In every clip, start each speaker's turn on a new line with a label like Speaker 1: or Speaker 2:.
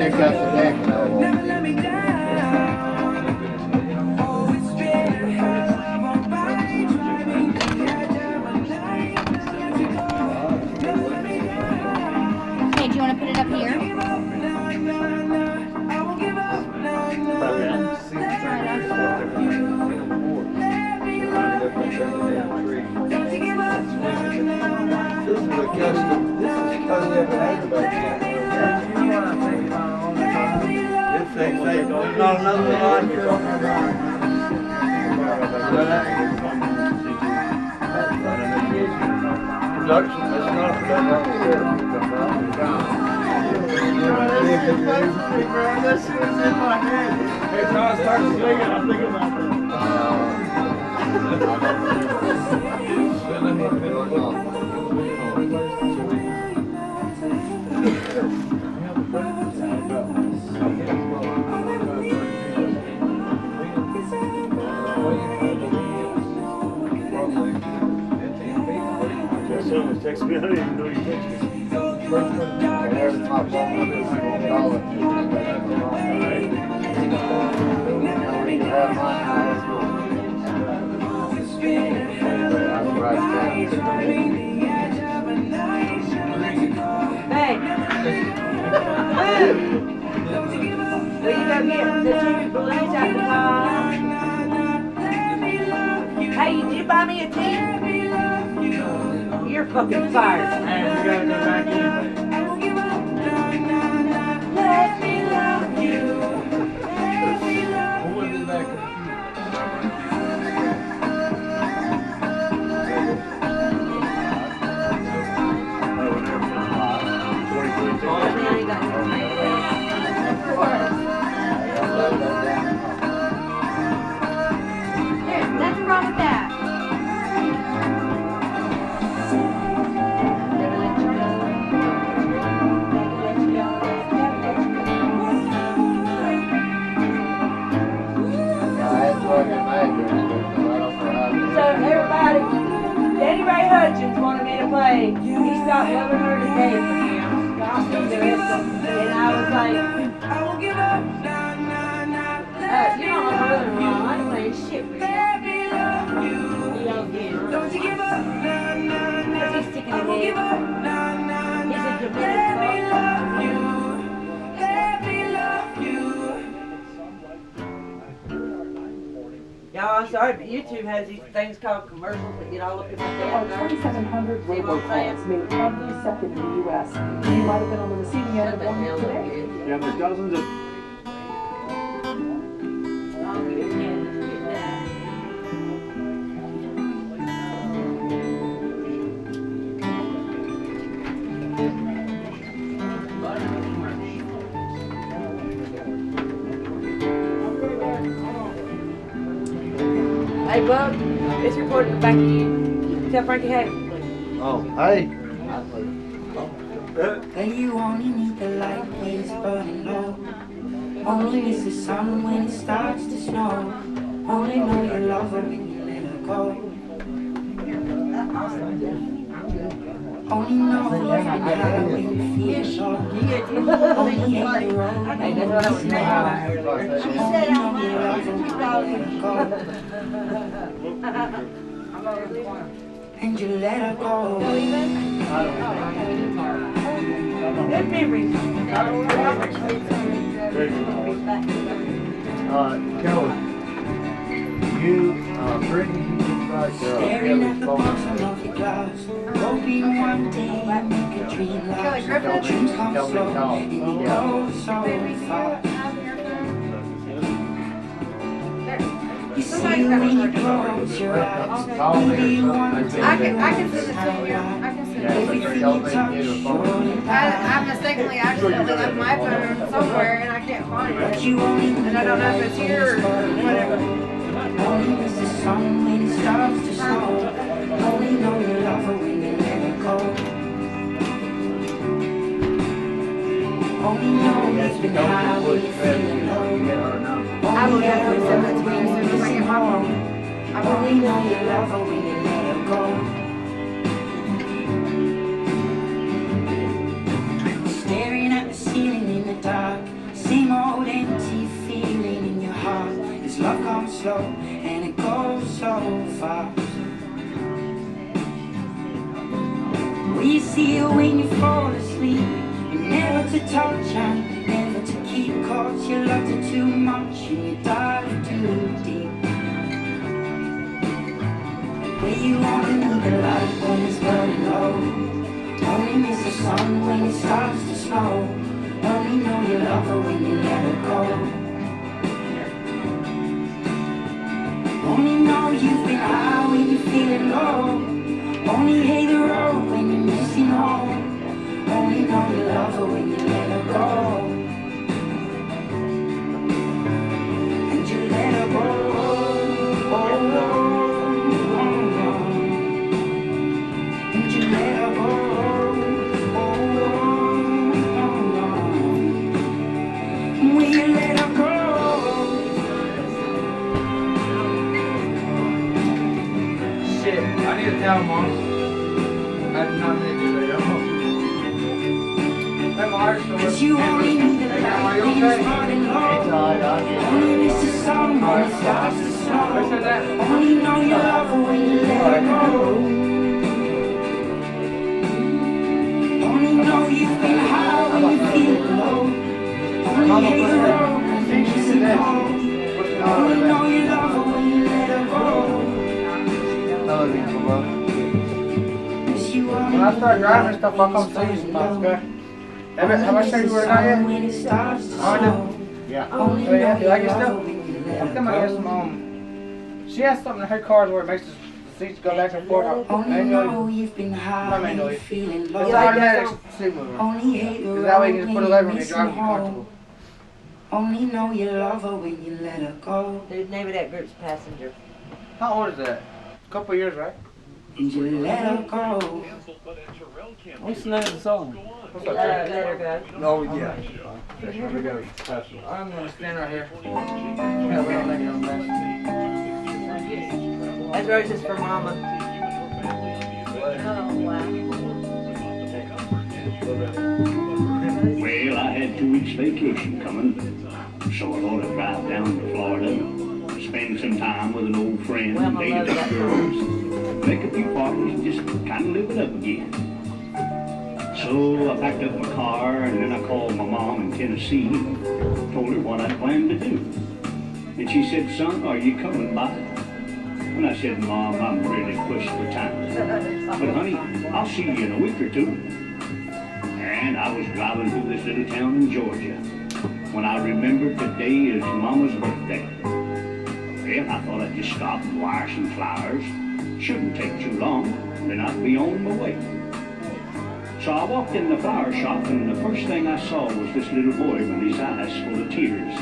Speaker 1: check out the deck.
Speaker 2: Never let me down. Oh, it's been hell of a ride, driving the edge of a knife. Never let me go. Never let me down.
Speaker 3: Hey, do you want to put it up here?
Speaker 2: I won't give up, no, no. Let me love you. Let me love you. Don't you give up, no, no, no.
Speaker 1: This is a custom. This is custom made back This thing, there's not another one like it. Production, that's not a production. That shit was in my head. Every time I start singing, I think about
Speaker 4: Text me, I didn't even know you texted me.
Speaker 1: There's my phone number.
Speaker 5: Hey! Will you go get the chicken fillets out the car? Hey, did you buy me a tea? You're fucking fired.
Speaker 4: Hey, we gotta go back in.
Speaker 2: Let me love you. Let me love
Speaker 1: We'll be back in a
Speaker 3: There's nothing wrong with that.
Speaker 5: So everybody, Daddy Ray Hutchins wanted me to play. He stopped loving her to death for him. And I was like,
Speaker 2: I won't give up. Nah, nah, nah.
Speaker 5: you don't know my brother-in-law. I ain't playing shit for you.
Speaker 2: Let me love you.
Speaker 5: He don't get it.
Speaker 2: Don't you give up. Nah, nah, nah.
Speaker 5: Because he's sticking
Speaker 2: I
Speaker 5: his
Speaker 2: won't give
Speaker 5: head.
Speaker 2: up. Nah, nah,
Speaker 5: He's a
Speaker 2: nah.
Speaker 5: Dominican
Speaker 2: Let me
Speaker 5: fuck.
Speaker 2: love you. Let me love you.
Speaker 5: Y'all, I'm sorry, but YouTube has these things called commercials that get all up in my
Speaker 6: There are
Speaker 5: damn nerves.
Speaker 6: 2,700
Speaker 5: See what I'm saying?
Speaker 6: robocalls made every second in the U.S. You might have been on the receiving end of
Speaker 5: Shut
Speaker 6: one
Speaker 5: the hell up,
Speaker 6: today.
Speaker 5: kid.
Speaker 4: Yeah, there's dozens of.
Speaker 5: I'll give you a chance to get that. Hey, Bub, it's recording back to you. Tell Frankie hey.
Speaker 1: Oh, hey.
Speaker 2: And you only need the light when it's burning low. Only miss the sun when it starts to snow. Only know you love her when you let her go. Only know you've been high when you feel low. Only hate the road
Speaker 5: Hey, that's what I was saying about earlier.
Speaker 2: She said I'm you love her when you let her go. And you let her go.
Speaker 5: Good memories.
Speaker 1: Kelly, you, Brittany, you can try
Speaker 2: Staring at the
Speaker 1: phone.
Speaker 2: bottom of your glass, hoping one day you make a dream last. Dreams come slow and you go so fast. You see when you close your eyes, maybe you want to
Speaker 3: I can send it to you. I can send it to you.
Speaker 2: everything you touch, surely
Speaker 3: I mistakenly accidentally left my phone somewhere and I can't find
Speaker 2: but
Speaker 3: it.
Speaker 2: you only
Speaker 3: And I don't know if it's here or whatever.
Speaker 2: Only miss the sun when it starts to snow. Only know you love her when you let her go. Only know it's been high when you're feeling low.
Speaker 3: I will definitely send that to you as soon as I get my phone. I
Speaker 2: Only
Speaker 3: will.
Speaker 2: know you love her when you let her go. Staring at the ceiling in the dark. slow, and it goes so fast. We see you when you fall asleep, and never to touch and never to keep, cause you loved her too much and you dive too deep. Where you only need the light when it's burning low, only miss the sun when it starts to snow, only know you love her when you let her go. Only know you've been high when you're feeling low, only hate the road when you're missing home, only know you love her when you let her go. And you let her go. And you let her go. And when you let her go.
Speaker 1: Shit, I need to tell Mom. I did not mean to do that. That my still
Speaker 2: Cause you only need the light when you're starting low, only miss the sun when it starts to snow, only know you love her when you let her go. Only know you've been high when you feel low, only hate the road when you're missing home, only know you love her when you let her go.
Speaker 1: When I start driving stuff, I'll come see you sometimes, okay? Have I shown you where I am?
Speaker 2: When it starts to snow,
Speaker 1: Yeah.
Speaker 2: only
Speaker 1: Oh, yeah?
Speaker 2: know
Speaker 1: You like it
Speaker 2: love her
Speaker 1: still?
Speaker 2: when you let
Speaker 1: I'm
Speaker 2: her
Speaker 1: thinking about getting
Speaker 2: go.
Speaker 1: some, she has something in her cars where it makes the seats go back and forth.
Speaker 2: Only know you've been high when you're feeling
Speaker 1: It's
Speaker 2: low,
Speaker 1: an automatic seat mover.
Speaker 2: only hate the
Speaker 1: Is that way you
Speaker 2: road
Speaker 1: can just
Speaker 2: when
Speaker 1: put a
Speaker 2: you're
Speaker 1: lever and you
Speaker 2: missing
Speaker 1: drive and you're
Speaker 2: home,
Speaker 1: comfortable?
Speaker 2: only know you love her when you let her go.
Speaker 5: The name of that group's Passenger.
Speaker 1: How old is that? A couple of years, right?
Speaker 2: And you let her go.
Speaker 7: What's the name of the song?
Speaker 1: What's
Speaker 5: Let
Speaker 1: up,
Speaker 5: her go.
Speaker 7: Oh, yeah.
Speaker 1: Here we go. I'm gonna stand right here. Yeah, we don't make it on mess.
Speaker 5: That's roses for Mama. Oh, wow.
Speaker 8: Well, I had 2 weeks vacation coming, so I thought I'd drive down to Florida and spend some time with an old friend,
Speaker 5: Wilma
Speaker 8: date a
Speaker 5: loves
Speaker 8: few
Speaker 5: that
Speaker 8: girls, make a few parties, and just kind of live it up again. So I packed up my car and then I called my mom in Tennessee, told her what I planned to do. And she said, "Son, are you coming by?" And I said, "Mom, I'm really pushed for time. But honey, I'll see you in a week or two." And I was driving through this little town in Georgia when I remembered today is Mama's birthday. Well, I thought I'd just stop and wire some flowers. Shouldn't take too long, then I'd be on my way. So I walked in the flower shop, and the first thing I saw was this little boy with his eyes full of tears.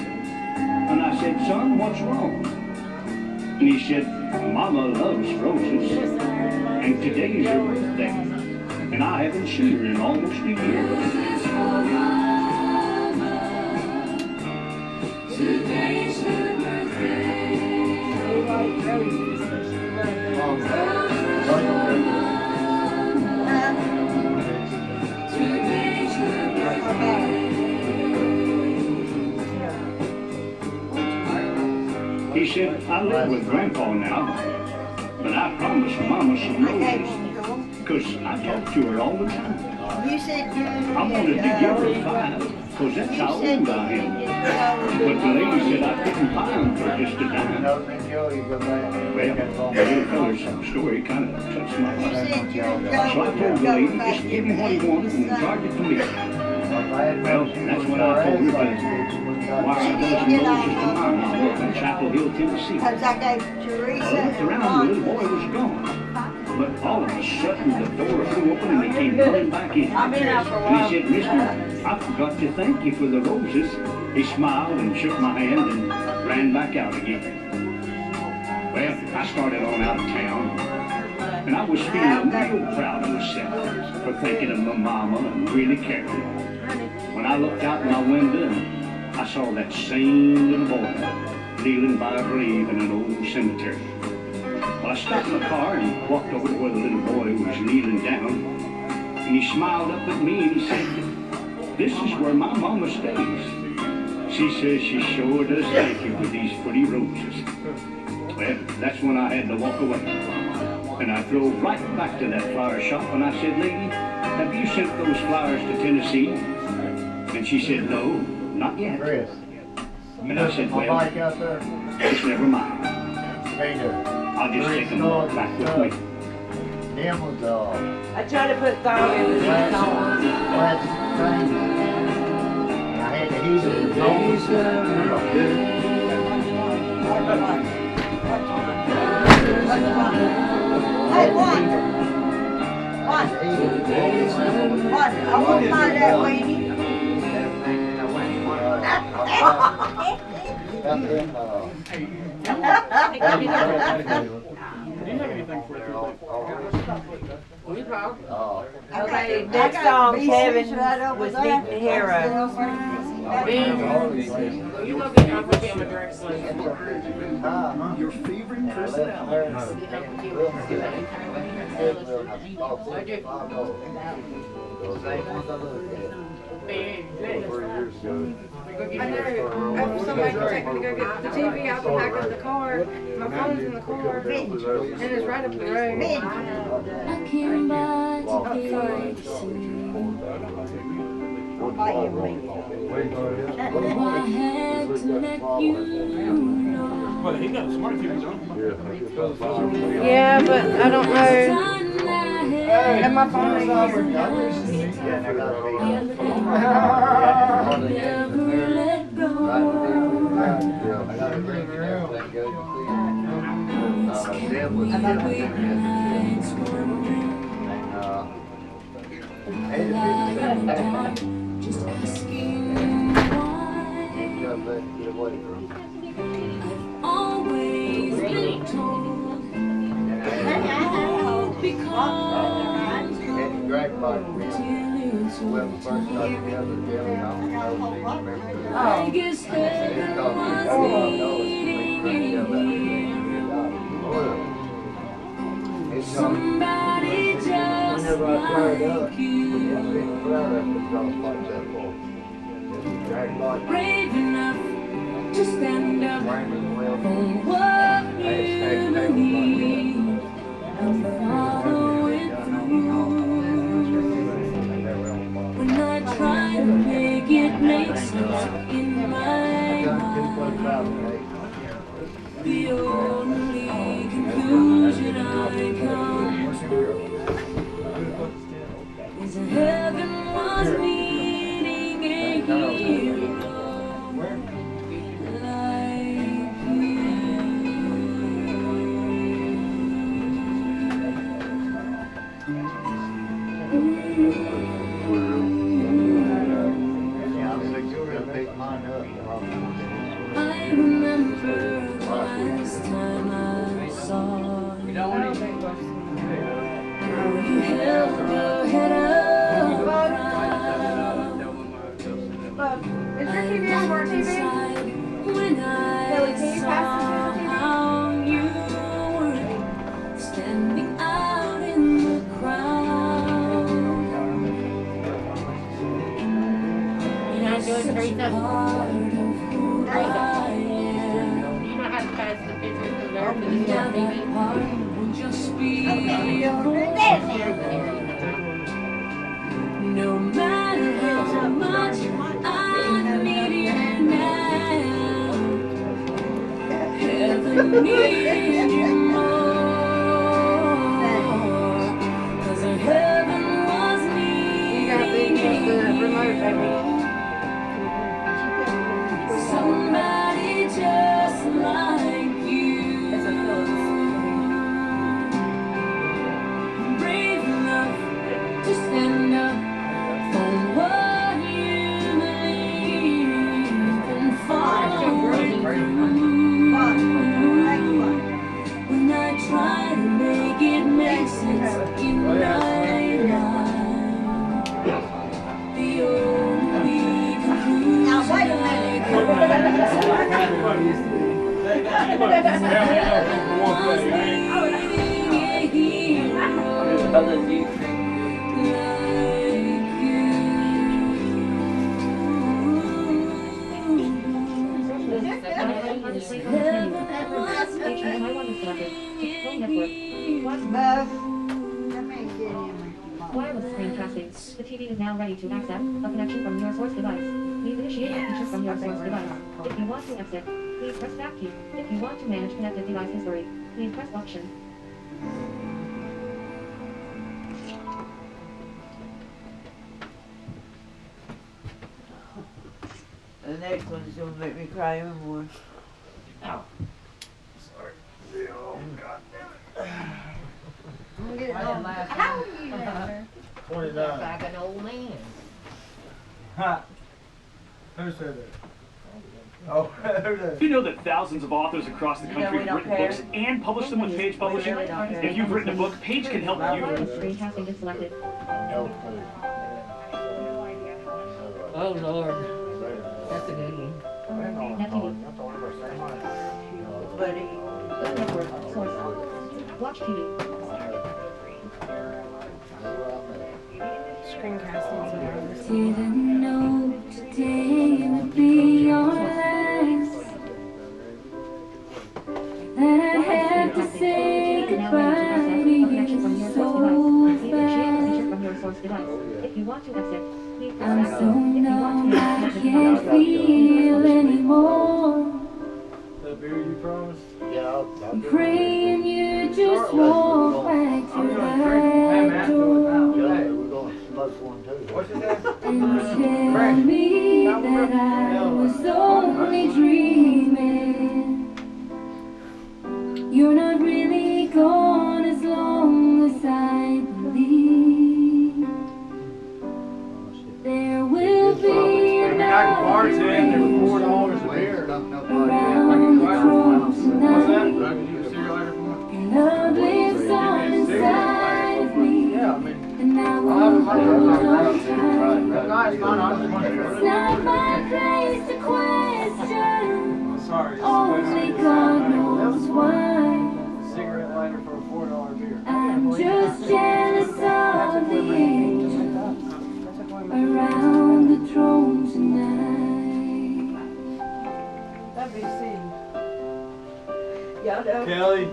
Speaker 8: And I said, "Son, what's wrong?" And he said, "Mama loves roses, and today's her birthday, and I haven't seen her in almost a year."
Speaker 2: Today's her
Speaker 8: He said, "I live with Grandpa now, but I promised Mama some roses, because I talk to her all the time.
Speaker 5: You said you
Speaker 8: I wanted to give her 5, because that's how old I am. But the lady said I couldn't buy them for just a dime."
Speaker 1: No big deal, you go back.
Speaker 8: Well, the little feller's story kind of touched my heart. So I told the lady, just give him what he wants and charge it to me. Well, that's when I told her to wire a dozen roses to my mama up in Chapel Hill, Tennessee.
Speaker 5: Because I gave
Speaker 8: I
Speaker 5: Teresa
Speaker 8: looked around, the little boy was gone. But all of a sudden, the door flew open and he came running back in.
Speaker 5: I've been out for a
Speaker 8: And
Speaker 5: while.
Speaker 8: he said, "Mister, I forgot to thank you for the roses." He smiled and shook my hand and ran back out again. Well, I started on out of town, and I was feeling real proud of myself for thinking of my mama and really caring. When I looked out my window, I saw that same little boy kneeling by a grave in an old cemetery. Well, I stopped my car and walked over to where the little boy was kneeling down, and he smiled up at me and he said, "This is where my mama stays. She says she sure does thank you for these pretty roses. Well, that's when I had to walk away. And I drove right back to that flower shop and I said, lady, have you sent those flowers to Tennessee? And she said, no, not yet.
Speaker 9: Chris,
Speaker 8: And I said, well,
Speaker 9: bike out there?
Speaker 8: just never mind.
Speaker 9: Peter,
Speaker 8: I'll just take them back with me.
Speaker 9: them was,
Speaker 5: I try to put thought in the
Speaker 9: plastic
Speaker 5: song.
Speaker 9: thing. I had to heat it.
Speaker 5: Hey, one. I won't mind that, Weenie. Okay, next song's Heaven was Needing a Hero.
Speaker 10: You go get Uncle Kim a drink, please.
Speaker 9: Your favorite personality.
Speaker 3: I know. If somebody can take me to go get the TV out the back of the car, my phone's in the car, and it's right up the road.
Speaker 2: I came by to be Oh, I had to let you know.
Speaker 7: Well, he got a smart TV, don't
Speaker 3: Yeah, but I don't know. And my phone ain't here.
Speaker 2: Never let go. Just asking why. I've always been told because
Speaker 9: When we first got together,
Speaker 2: I guess heaven was somebody just like you. Brave enough to stand up for what you believe and follow it through. When I try to make it make sense in my mind, the only conclusion I come to is heaven was needing a hero like I remember the last time I saw you. You held your head up high.
Speaker 3: Is your TV on our TV?
Speaker 2: When I
Speaker 3: Kelly, can you pass
Speaker 2: saw how you were standing out in the crowd.
Speaker 10: You know, doing Teresa.
Speaker 2: Part of who I am.
Speaker 10: You know how to pass the pictures to there for the
Speaker 2: Now that
Speaker 10: TV.
Speaker 2: part will just be no matter how much I need you now, heaven needs you more. 'Cause heaven was
Speaker 3: You got
Speaker 2: needing
Speaker 3: the remote, baby.
Speaker 2: somebody just like you. Brave enough to stand up for what you believe and follow through. When I try to make it make sense in my mind, the only conclusion I come
Speaker 7: Other than you.
Speaker 2: like you.
Speaker 11: TV is now ready to accept a connection from your source device. Please initiate a feature from your source device. If you want to exit, please press back key. If you want to manage connected device history, please press option.
Speaker 5: The next one's gonna make me cry even more.
Speaker 1: Ow. Sorry. Oh, God damn it.
Speaker 3: I'm getting
Speaker 9: Why
Speaker 3: old.
Speaker 9: you laughing?
Speaker 3: How old are you, Lester?
Speaker 1: 29.
Speaker 9: Like an old man.
Speaker 1: Ha. Who said that? Oh, who did?
Speaker 7: Do you know that thousands of authors across the
Speaker 5: You know
Speaker 7: country
Speaker 5: we
Speaker 7: have
Speaker 5: don't
Speaker 7: written
Speaker 5: care.
Speaker 7: books and published them with Page Publishing?
Speaker 5: really don't care.
Speaker 7: If you've written a book, Page can help you.
Speaker 11: Screencasting is selected.
Speaker 9: Oh Lord. That's a good one.
Speaker 5: Buddy.
Speaker 11: Network. Source. Watch TV.
Speaker 3: Screencasting.
Speaker 2: Didn't know today would be your last. That I had to say goodbye to you so fast.
Speaker 11: If you want to exit, please press
Speaker 2: I'm
Speaker 11: back
Speaker 2: so
Speaker 11: key. If you want
Speaker 2: numb
Speaker 11: to
Speaker 2: I can't feel anymore.
Speaker 1: That beer you promised?
Speaker 2: I'm praying you just walk back to
Speaker 1: I'm gonna drink. Hey,
Speaker 2: that
Speaker 1: man, do it
Speaker 2: door
Speaker 1: now. Hey, what's his name?
Speaker 2: and tell me that I was only dreaming. You're not really gone as long as I believe. There will be
Speaker 1: I mean, I can bartend for $4 a beer.
Speaker 2: around the throne
Speaker 1: What's that?
Speaker 2: tonight.
Speaker 1: Do I give you a cigarette lighter for me?
Speaker 2: Love lives on inside of me,
Speaker 1: Yeah, I mean,
Speaker 2: and I will
Speaker 1: I'll have
Speaker 2: hold
Speaker 1: a
Speaker 2: on
Speaker 1: lighter.
Speaker 2: tight.
Speaker 1: That's nice, man. I just wanted
Speaker 2: It's
Speaker 1: to.
Speaker 2: not my place to question,
Speaker 1: Sorry.
Speaker 2: only God knows why.
Speaker 1: Cigarette lighter for a $4 beer.
Speaker 2: I'm just jealous of the angels around the throne tonight.
Speaker 5: That'd be silly. Y'all know.
Speaker 1: Kelly,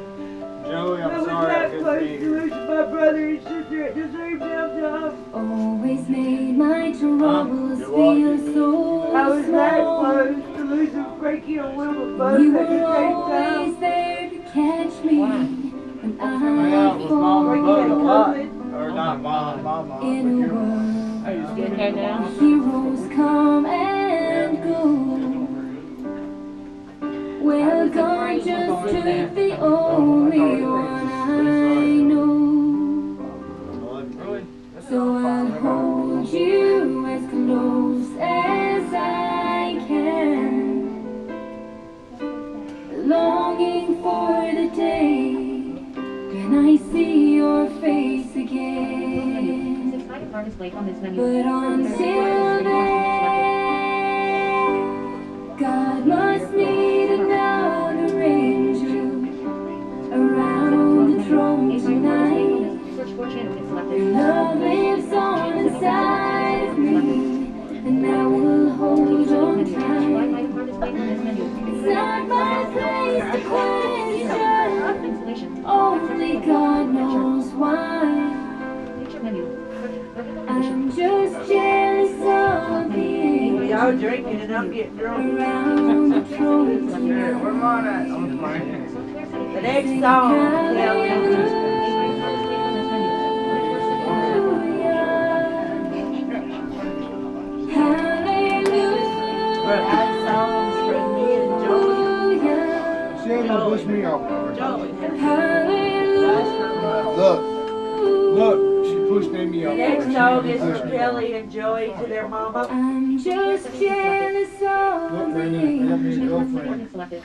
Speaker 1: Joey, I'm sorry I couldn't be here.
Speaker 5: lose my brother and sister at the same damn time.
Speaker 2: Always made my troubles feel so
Speaker 5: I was that
Speaker 2: small.
Speaker 5: close to losing Frankie and Wilma both
Speaker 2: You
Speaker 5: at the
Speaker 2: were
Speaker 5: same
Speaker 2: always
Speaker 5: time.
Speaker 2: there to catch me when I
Speaker 1: Well, it was Mama
Speaker 2: fall
Speaker 1: Bug a lot.
Speaker 5: COVID.
Speaker 1: Or not Mama, Mama.
Speaker 2: in a world.
Speaker 1: Hey, you
Speaker 9: You okay now?
Speaker 2: Heroes come and go. Well, God just took the only one I know.
Speaker 1: Really?
Speaker 2: So I'll hold you as close as I can, longing for the day when I see your face again.
Speaker 11: Six-sided bar displayed on this menu.
Speaker 2: But until then, God must need another angel around the throne tonight.
Speaker 11: Search for channel is selected.
Speaker 2: Your love lives on inside of me, and I will hold on tight.
Speaker 11: Wi-Fi bar displayed on this menu.
Speaker 2: It's not my place to question,
Speaker 11: Installation.
Speaker 2: only God knows why.
Speaker 11: Feature menu. Vertical
Speaker 2: I'm
Speaker 11: condition.
Speaker 2: just jealous of the
Speaker 5: Y'all
Speaker 2: angels
Speaker 5: drinking and I'm getting drunk.
Speaker 2: around the throne
Speaker 1: Yeah, where
Speaker 2: tonight.
Speaker 1: am I at? I'm fine.
Speaker 11: Software settings.
Speaker 5: The next song, Kelly. But I songs from me and Joey.
Speaker 12: She ain't gonna push me off.
Speaker 5: Joey.
Speaker 12: Look, she pushed Amy
Speaker 5: The
Speaker 12: off.
Speaker 5: next song is for Kelly and Joey to their mama.
Speaker 2: I'm just jealous of
Speaker 12: Look,
Speaker 2: the
Speaker 12: Brandon, I got me a
Speaker 2: angels
Speaker 12: girlfriend.
Speaker 11: Selected.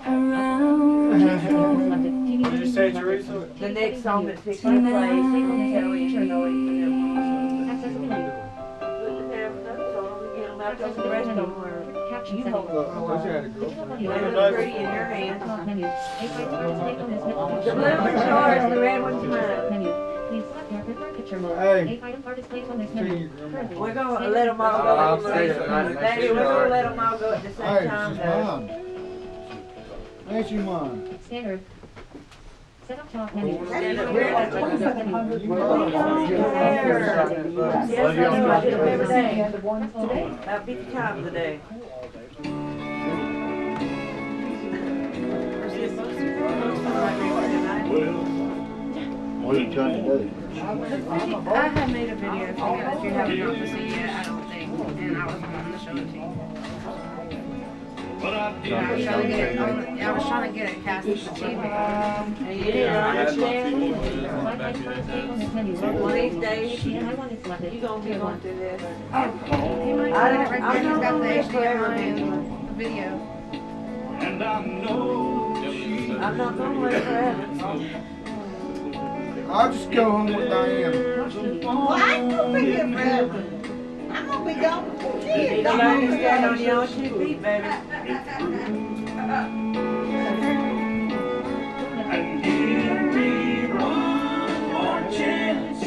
Speaker 2: around the throne
Speaker 11: Selected. TV.
Speaker 1: Did you say Teresa?
Speaker 5: The next song that's fixing to play is Kelly and Joey to their mama.
Speaker 11: Accessibility.
Speaker 5: Good to have another song to get them out there, the rest of them are,
Speaker 11: Caption
Speaker 5: you
Speaker 11: settings.
Speaker 5: hold
Speaker 12: Look, I thought she had a girlfriend.
Speaker 5: they look pretty in your hand.
Speaker 11: Menu. Eight items are displayed on this menu.
Speaker 5: The blue one's yours, the red one's mine.
Speaker 11: Menu. Please select your preferred picture mode.
Speaker 12: Hey.
Speaker 11: 8 items are displayed on this
Speaker 12: See
Speaker 11: menu.
Speaker 12: you, Grandma.
Speaker 11: Currently.
Speaker 5: We're gonna let them all go
Speaker 1: I'll
Speaker 5: at the
Speaker 1: say
Speaker 5: same
Speaker 1: it tonight,
Speaker 5: time.
Speaker 1: make
Speaker 5: Baby,
Speaker 1: sure
Speaker 5: we're
Speaker 1: you're
Speaker 5: gonna let them all go at the same
Speaker 12: Hey,
Speaker 5: time
Speaker 12: she's
Speaker 5: though.
Speaker 12: mine. Ain't she mine?
Speaker 11: Standard. Set up top menu.
Speaker 5: Yes, I know, I do them every day. About 50 times a day.
Speaker 12: What are you trying to do?
Speaker 3: I had made a video for you that you haven't got to see yet, I don't think, and I was wanting to show it to you. I was trying to get it cast to the TV.
Speaker 5: And you didn't understand? One of these days,
Speaker 11: Yeah, I want it selected.
Speaker 5: you're going to be going through this.
Speaker 3: He might get it right there, he's got the HDMI and the video.
Speaker 5: I'm not going to wait forever.
Speaker 12: I'll just go home with Diane.
Speaker 9: Well, I ain't gonna be here forever. I'm gonna be gone for years.
Speaker 5: You learn to stand on your own 2 feet, baby.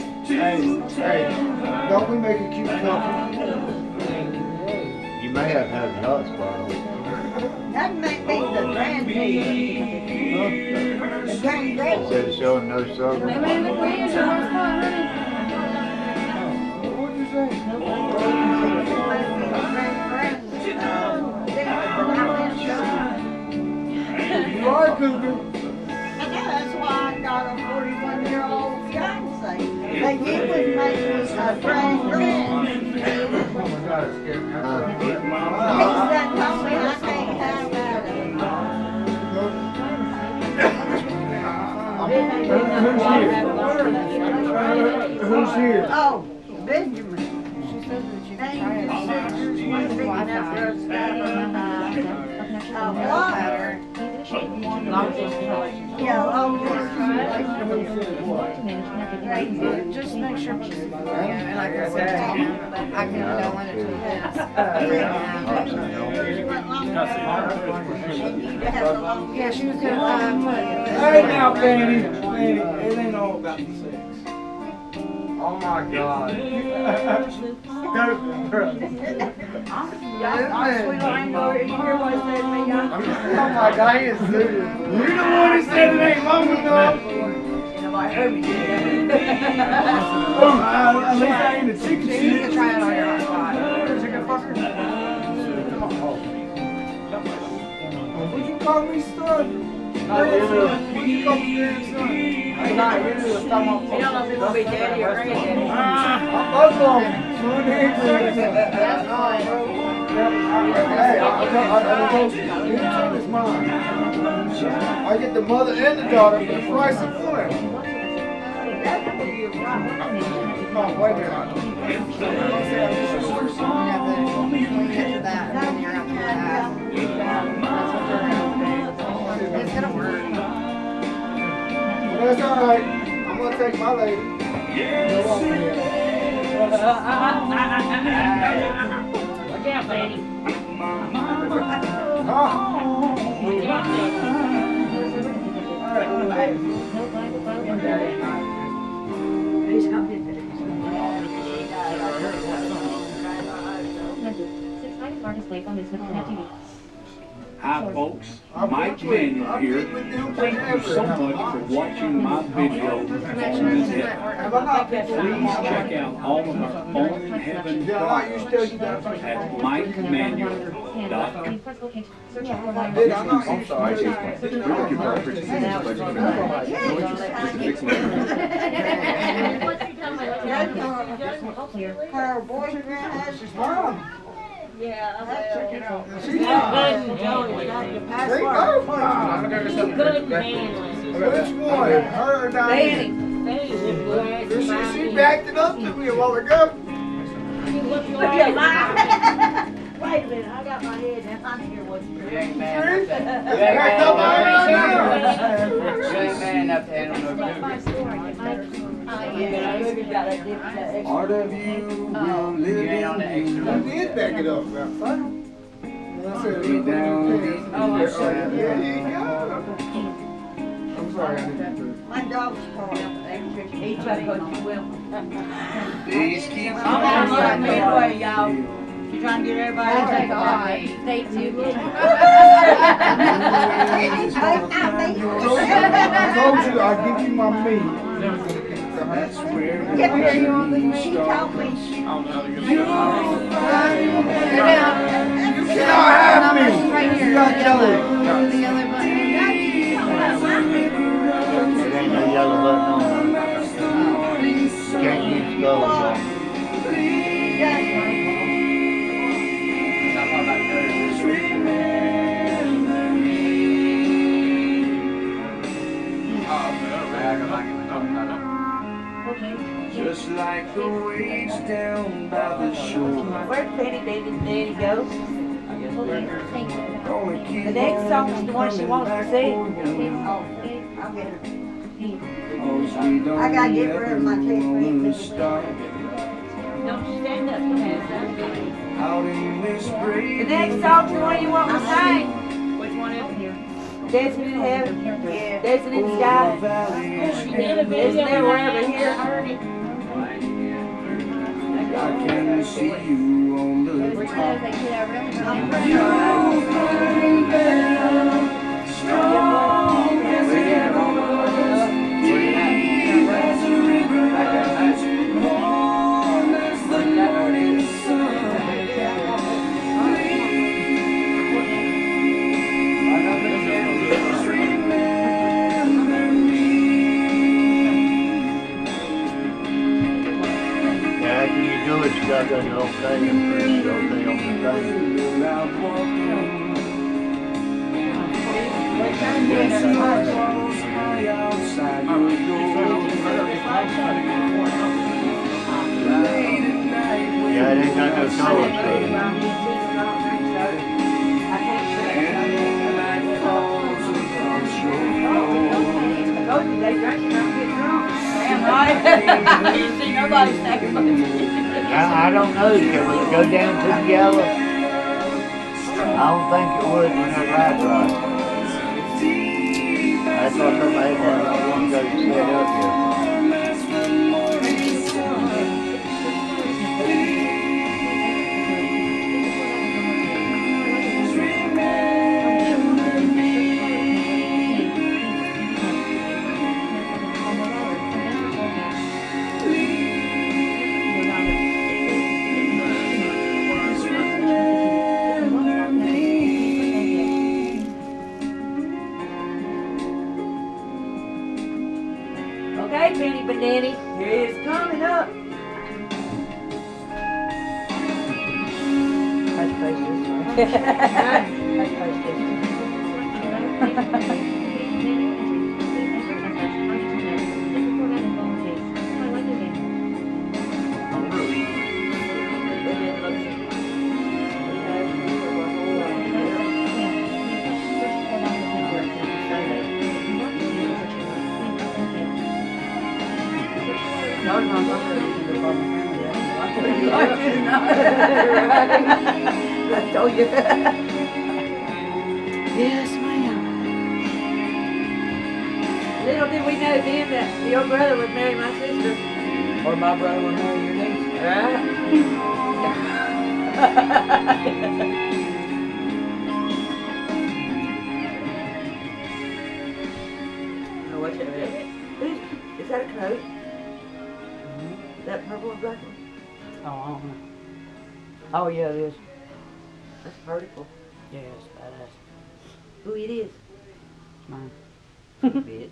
Speaker 12: Hey, don't we make a cute couple?
Speaker 13: You may have had a hot spot.
Speaker 9: That might be the grandbaby. The grandbaby.
Speaker 13: Instead of showing no circle.
Speaker 3: I mean, the queen's your most fun, honey.
Speaker 12: What'd you say? You are cougar.
Speaker 9: That's why I got a 41-year-old fiance. But he would make me a grand.
Speaker 12: Oh my God, it scared me.
Speaker 9: He's done told me I can't have that.
Speaker 12: Who's here?
Speaker 9: Oh, Benjamin.
Speaker 3: She says that you can try it.
Speaker 9: Yeah, long
Speaker 3: Just make sure she's, and like I said, I can go into it. Yeah, she was gonna,
Speaker 12: Hey now, Fanny. Fanny, it ain't all about the sex.
Speaker 1: Oh my God.
Speaker 12: Oh my God, he is serious. You the one who said it ain't long enough. At least I ain't a chicken
Speaker 3: you
Speaker 12: shit.
Speaker 3: can try it on your hot spot. Chicken fucker.
Speaker 12: Would you call me son? Would you call me grandson? I'm not really a stomach.
Speaker 5: You don't know if it's going to be daddy or granddaddy.
Speaker 12: I'm both of them. Son and grandson.
Speaker 3: That's fine.
Speaker 12: Hey, I told you, YouTube is mine. I get the mother and the daughter for the price of one. Oh, wait a minute.
Speaker 3: When you get to that, then you're up to that. That's what you're gonna do. It's gonna work.
Speaker 12: Well, that's all right. I'm gonna take my lady. Go on, man.
Speaker 5: Watch out, Fanny. He's coming.
Speaker 11: Six items are displayed on this Connect TV.
Speaker 8: Hi folks, Mike Manuel here. Thank you so much for watching my video on this hit. Please check out all of our Born in Heaven products at MikeManuel.com.
Speaker 11: Press locate. Search for live.
Speaker 12: I'm sorry.
Speaker 11: All clear.
Speaker 9: Her boyfriend has his
Speaker 12: Mom,
Speaker 5: Yeah,
Speaker 12: check it out.
Speaker 5: Good,
Speaker 12: See?
Speaker 5: Joey, got your
Speaker 12: There you
Speaker 5: password.
Speaker 12: go.
Speaker 5: Good man.
Speaker 12: Which one? Her or Diane? She backed it up to me a while ago.
Speaker 5: Wait a minute, I got my head down. I hear what's
Speaker 1: You ain't man
Speaker 12: See?
Speaker 1: enough to-
Speaker 12: Backed up already now.
Speaker 1: You ain't man enough to handle no cougar.
Speaker 12: Part of you will live
Speaker 1: You ain't on the extra.
Speaker 12: You did back it up. I said,
Speaker 1: Get down with these.
Speaker 12: there you go. I'm sorry, I didn't do it.
Speaker 9: My dog's called.
Speaker 5: He tried to go to Wilma.
Speaker 1: These keep
Speaker 5: I'm on the midway, y'all. trying to get everybody
Speaker 3: Oh
Speaker 5: to
Speaker 3: my
Speaker 5: take
Speaker 3: God.
Speaker 5: off.
Speaker 3: Stay tuned.
Speaker 12: I told you I'd give you my meat. That's where
Speaker 9: Get here, you want with me? He told me.
Speaker 12: you cannot have me.
Speaker 3: Right here,
Speaker 12: You got
Speaker 3: the yellow.
Speaker 12: yours.
Speaker 3: The yellow button.
Speaker 13: There ain't no yellow button on it. Can't use those on it.
Speaker 2: Just like the waves down by the shore.
Speaker 5: Where'd Penny Baby's daddy go?
Speaker 2: Gonna keep
Speaker 5: The next song is the one she wants to sing.
Speaker 9: I'll get her.
Speaker 2: I
Speaker 9: I gotta get rid of my teeth.
Speaker 5: Don't you stand up, Vanessa.
Speaker 2: Out in this
Speaker 5: The
Speaker 2: brave
Speaker 5: next song's the one you want to sing.
Speaker 11: Which one is it?
Speaker 5: Dancing in heaven,
Speaker 9: Yeah.
Speaker 5: dancing in the sky.
Speaker 2: valley,
Speaker 5: Isn't there wherever here?
Speaker 2: I can see you on the
Speaker 3: Which
Speaker 2: top.
Speaker 3: one is they put out really
Speaker 13: Yeah, after you do it, you gotta go to the whole thing and press the whole thing on the thing. Yeah, it ain't got no color, so.
Speaker 5: I told you they drink and don't get drunk. Damn right. You see nobody snapping on
Speaker 13: I don't know, can we go down to the yellow? I don't think it would when that ride's right. That's what somebody had one go set up here.
Speaker 5: Okay, Penny Banani, here it is coming up. Let's face this way. Let's face this way. No, no, no. I told you. Yes, ma'am. Little did we know then that your brother would marry my sister. Or my brother would marry your niece. Right? Oh, what's that? Is that a coat? That purple and black one?
Speaker 14: Oh, I don't know. Oh, yeah, it is.
Speaker 5: That's vertical.
Speaker 14: Yeah, it's badass.
Speaker 5: Who it is?
Speaker 14: It's mine.
Speaker 5: Bitch.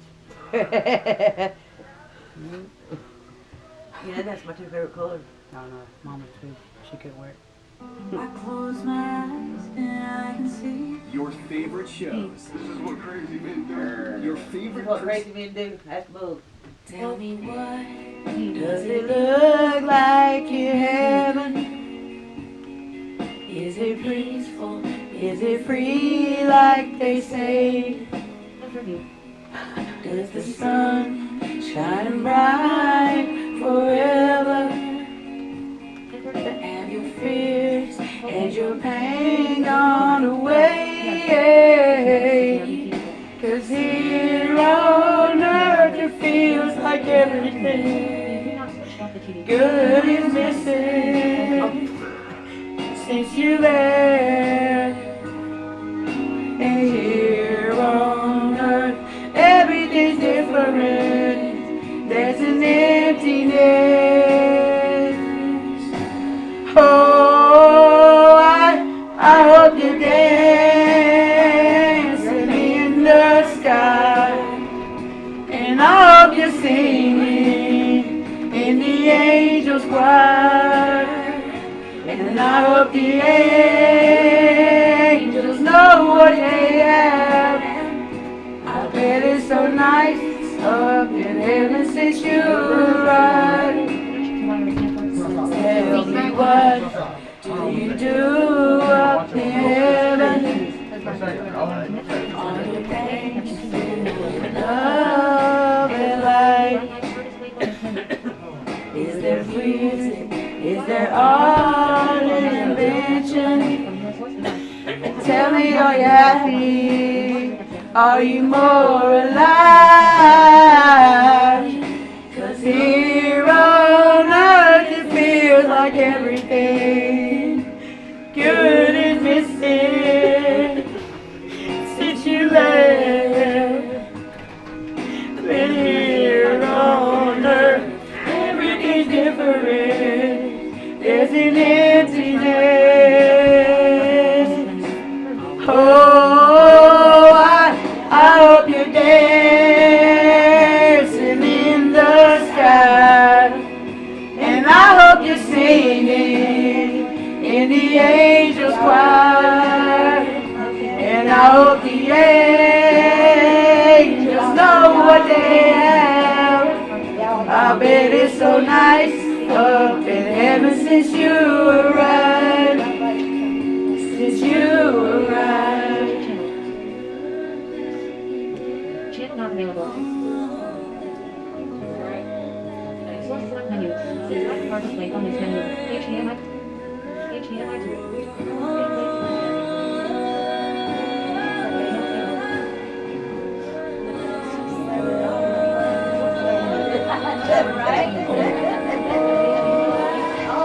Speaker 5: You know, that's my two favorite colors.
Speaker 14: No, no, Mama too. She could wear it.
Speaker 2: I close my eyes and I can see
Speaker 7: Your favorite shows. This is what crazy men do. Your favorite
Speaker 5: What crazy men do? That's bull.
Speaker 2: Tell me what
Speaker 5: Does it look like in heaven?
Speaker 2: is it peaceful?
Speaker 5: Is it free like they say?
Speaker 2: Does the sun shine bright forever? And your fears and your pain gone away? 'Cause here on earth it feels like everything good is missing.
Speaker 5: since you left. And here on earth, everything's different. There's an emptiness. Oh, I hope you're dancing in the sky. And I hope you're singing in the angels' choir. And I hope the angels know what they have. I bet it's so nice up in heaven since you arrived. Tell me, what do you do up in heaven? All the things love and light. Is there music? Is there art and invention? Tell me, are you happy? Are you more alive? 'Cause here on earth it feels like everything good is missing since you left. But here on earth everything's different. There's an emptiness. Oh, I hope you're dancing in the sky. And I hope you're singing in the angels' choir. And I hope the angels know what they have. I bet it's so nice up in heaven since you arrived. Since you arrived.
Speaker 11: Channel not available. Source select menu. Select card display on this menu. HDMI. HDMI 2.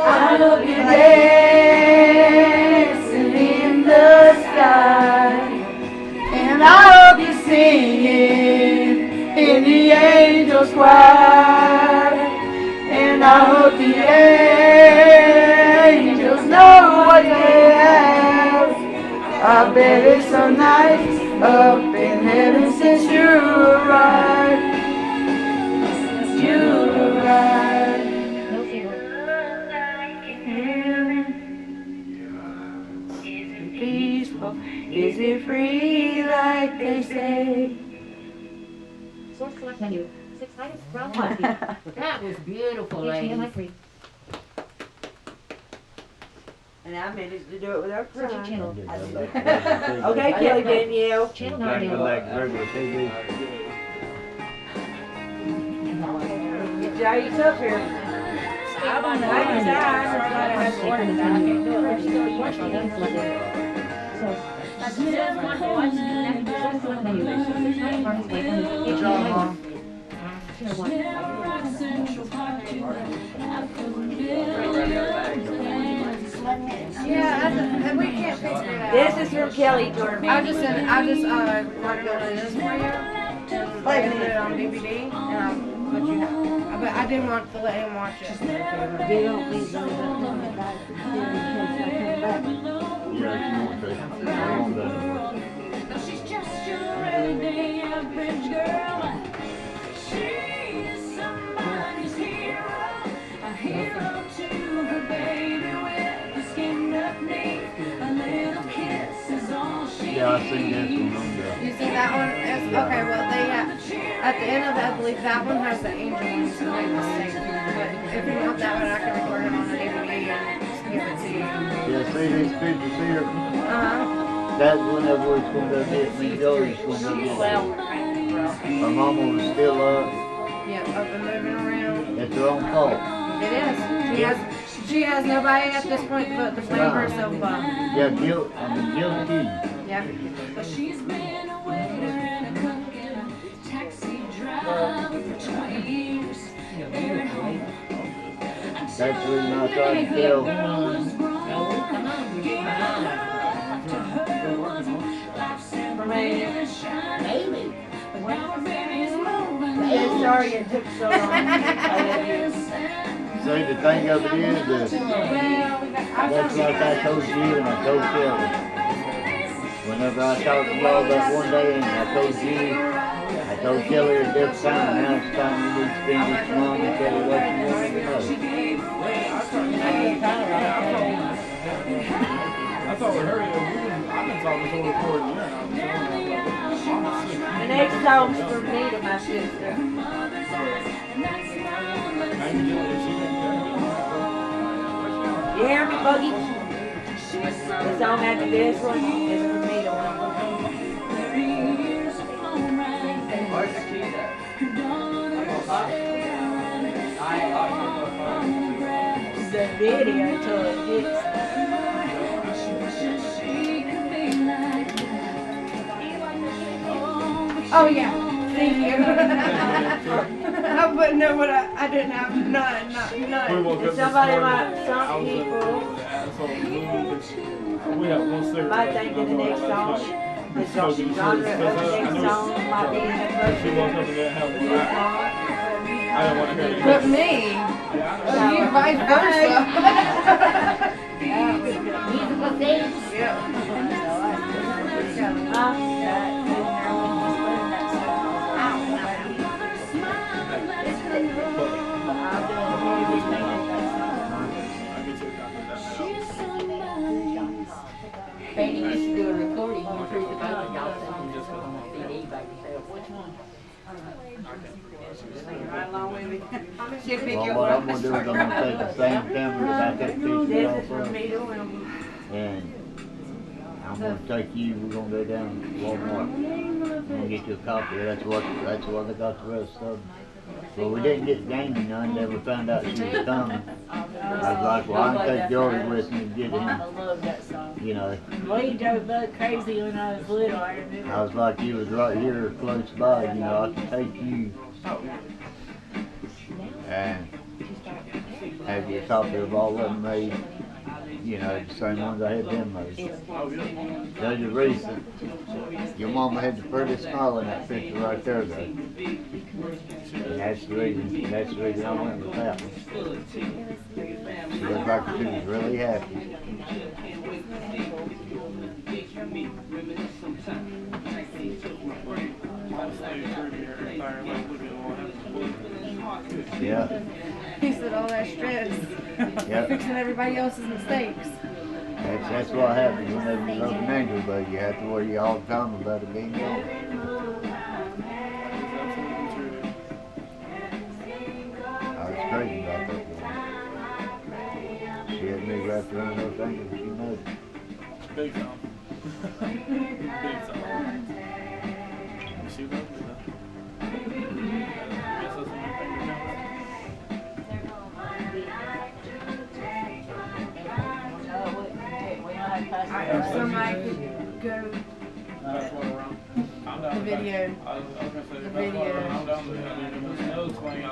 Speaker 5: I hope you're dancing in the sky. And I hope you're singing in the angels' choir. And I hope the angels know what they have. I bet it's so nice up in heaven since you arrived. Since you arrived.
Speaker 11: No signal.
Speaker 5: Is it peaceful? Is it free like they say?
Speaker 11: Source select menu. 6 items. Round 20.
Speaker 14: That was beautiful, lady.
Speaker 11: HDMI 3.
Speaker 5: And I managed to do it without
Speaker 11: Searching
Speaker 5: crying.
Speaker 11: channel.
Speaker 5: Okay, Kelly Danielle.
Speaker 11: Channel not
Speaker 13: Back to
Speaker 11: available.
Speaker 13: like regular TV.
Speaker 5: Get your ass up here. I don't know. I used to have to order that. I can't do it.
Speaker 11: Watch the items selected. Source. Source select menu. 6 items are displayed on the HDMI 1. Channel 1.
Speaker 3: Yeah, we can't figure it out.
Speaker 5: This is from Kelly Jordan.
Speaker 3: I just recorded this for you. And I put it on DVD, and I'll let you have it. But I didn't want to let him watch it.
Speaker 14: They don't leave those up in the back in case I come back.
Speaker 13: Yeah, she won't take it. I won't let her.
Speaker 2: She's just your everyday average girl. She's somebody's hero, a hero to her baby with the skinned up knees. A little kiss is all she
Speaker 13: Yeah, I seen this one.
Speaker 3: You see that one? Okay, well, they have, at the end of it, I believe that one has the angel ones, so they the same. But if you want that one, I can record it on the DVD and just give it to you.
Speaker 13: Yeah, see these pictures here?
Speaker 3: Uh-huh.
Speaker 13: That's whenever it's going to get me Joey's going to get her mama was still up.
Speaker 3: Yep, up and moving around.
Speaker 13: It's her own fault.
Speaker 3: It is. She has nobody at this point but to blame herself up.
Speaker 13: Yeah, guilty.
Speaker 3: Yeah.
Speaker 2: She's been a waiter and a cook and a taxi driver for 20 years.
Speaker 13: That's the reason I tried to tell
Speaker 5: sorry it took so long. I love you.
Speaker 13: See, the thing of it is that that's like I told you and I told Kelly. Whenever I talked to y'all that one day and I told you, I told Kelly at this time, now it's time you need to spend this mom and tell her what you want to know.
Speaker 1: I thought with her, I've been talking to her for a year now.
Speaker 5: The next song's for me to my sister. You hear me, Buggy? The song after this one is for me to one.
Speaker 1: Where's the key at?
Speaker 5: The video till it gets.
Speaker 3: Oh yeah, thank you. I wouldn't know what I didn't have none.
Speaker 5: And somebody might, some people might think that the next song, the genre of the next song might be this song.
Speaker 1: I don't want to hear it.
Speaker 3: But me, you vice versa.
Speaker 10: Musical things.
Speaker 3: Yeah.
Speaker 10: Fanny used to do a recording on Truth About It. Y'all sent me just on CD by yourself. Which one?
Speaker 3: Right along with me. She'll pick
Speaker 13: Well,
Speaker 3: you
Speaker 13: what
Speaker 3: up.
Speaker 13: I'm gonna do is I'm gonna take the same camera that I took pictures
Speaker 5: This
Speaker 13: off
Speaker 5: is for
Speaker 13: of,
Speaker 5: me to win.
Speaker 13: and I'm gonna take you, we're gonna go down to Walmart. I'm gonna get you a copy, that's what they got the rest of. Well, we didn't get Jamie none, then we found out she was coming. I was like, well, I can take George with me and get him,
Speaker 5: I love that song.
Speaker 13: you know.
Speaker 5: We drove Bud crazy when I was little, I remember.
Speaker 13: I was like, you was right here close by, you know, I could take you and have you a copy of all of them made, you know, the same ones I had them made. There's a reason. Your mama had the prettiest smile in that picture right there, though. And that's the reason I went with that one. She looked like she was really happy. Yeah.
Speaker 3: He said all that stress.
Speaker 13: Yep.
Speaker 3: Fixing everybody else's mistakes.
Speaker 13: That's what happens whenever you love an angel, but you have to worry all the time about it being gone. I was crazy about that woman. She had me wrapped around her finger, she knows.
Speaker 1: Big time. Big time. She loved me though. Guess that's my
Speaker 3: Somebody could go
Speaker 1: That's one around. I'm down
Speaker 3: the
Speaker 1: with
Speaker 3: video.
Speaker 1: that. I was gonna say,
Speaker 3: The
Speaker 1: that's one
Speaker 3: video.
Speaker 1: around. I'm down with that. I mean, if there's no swing, I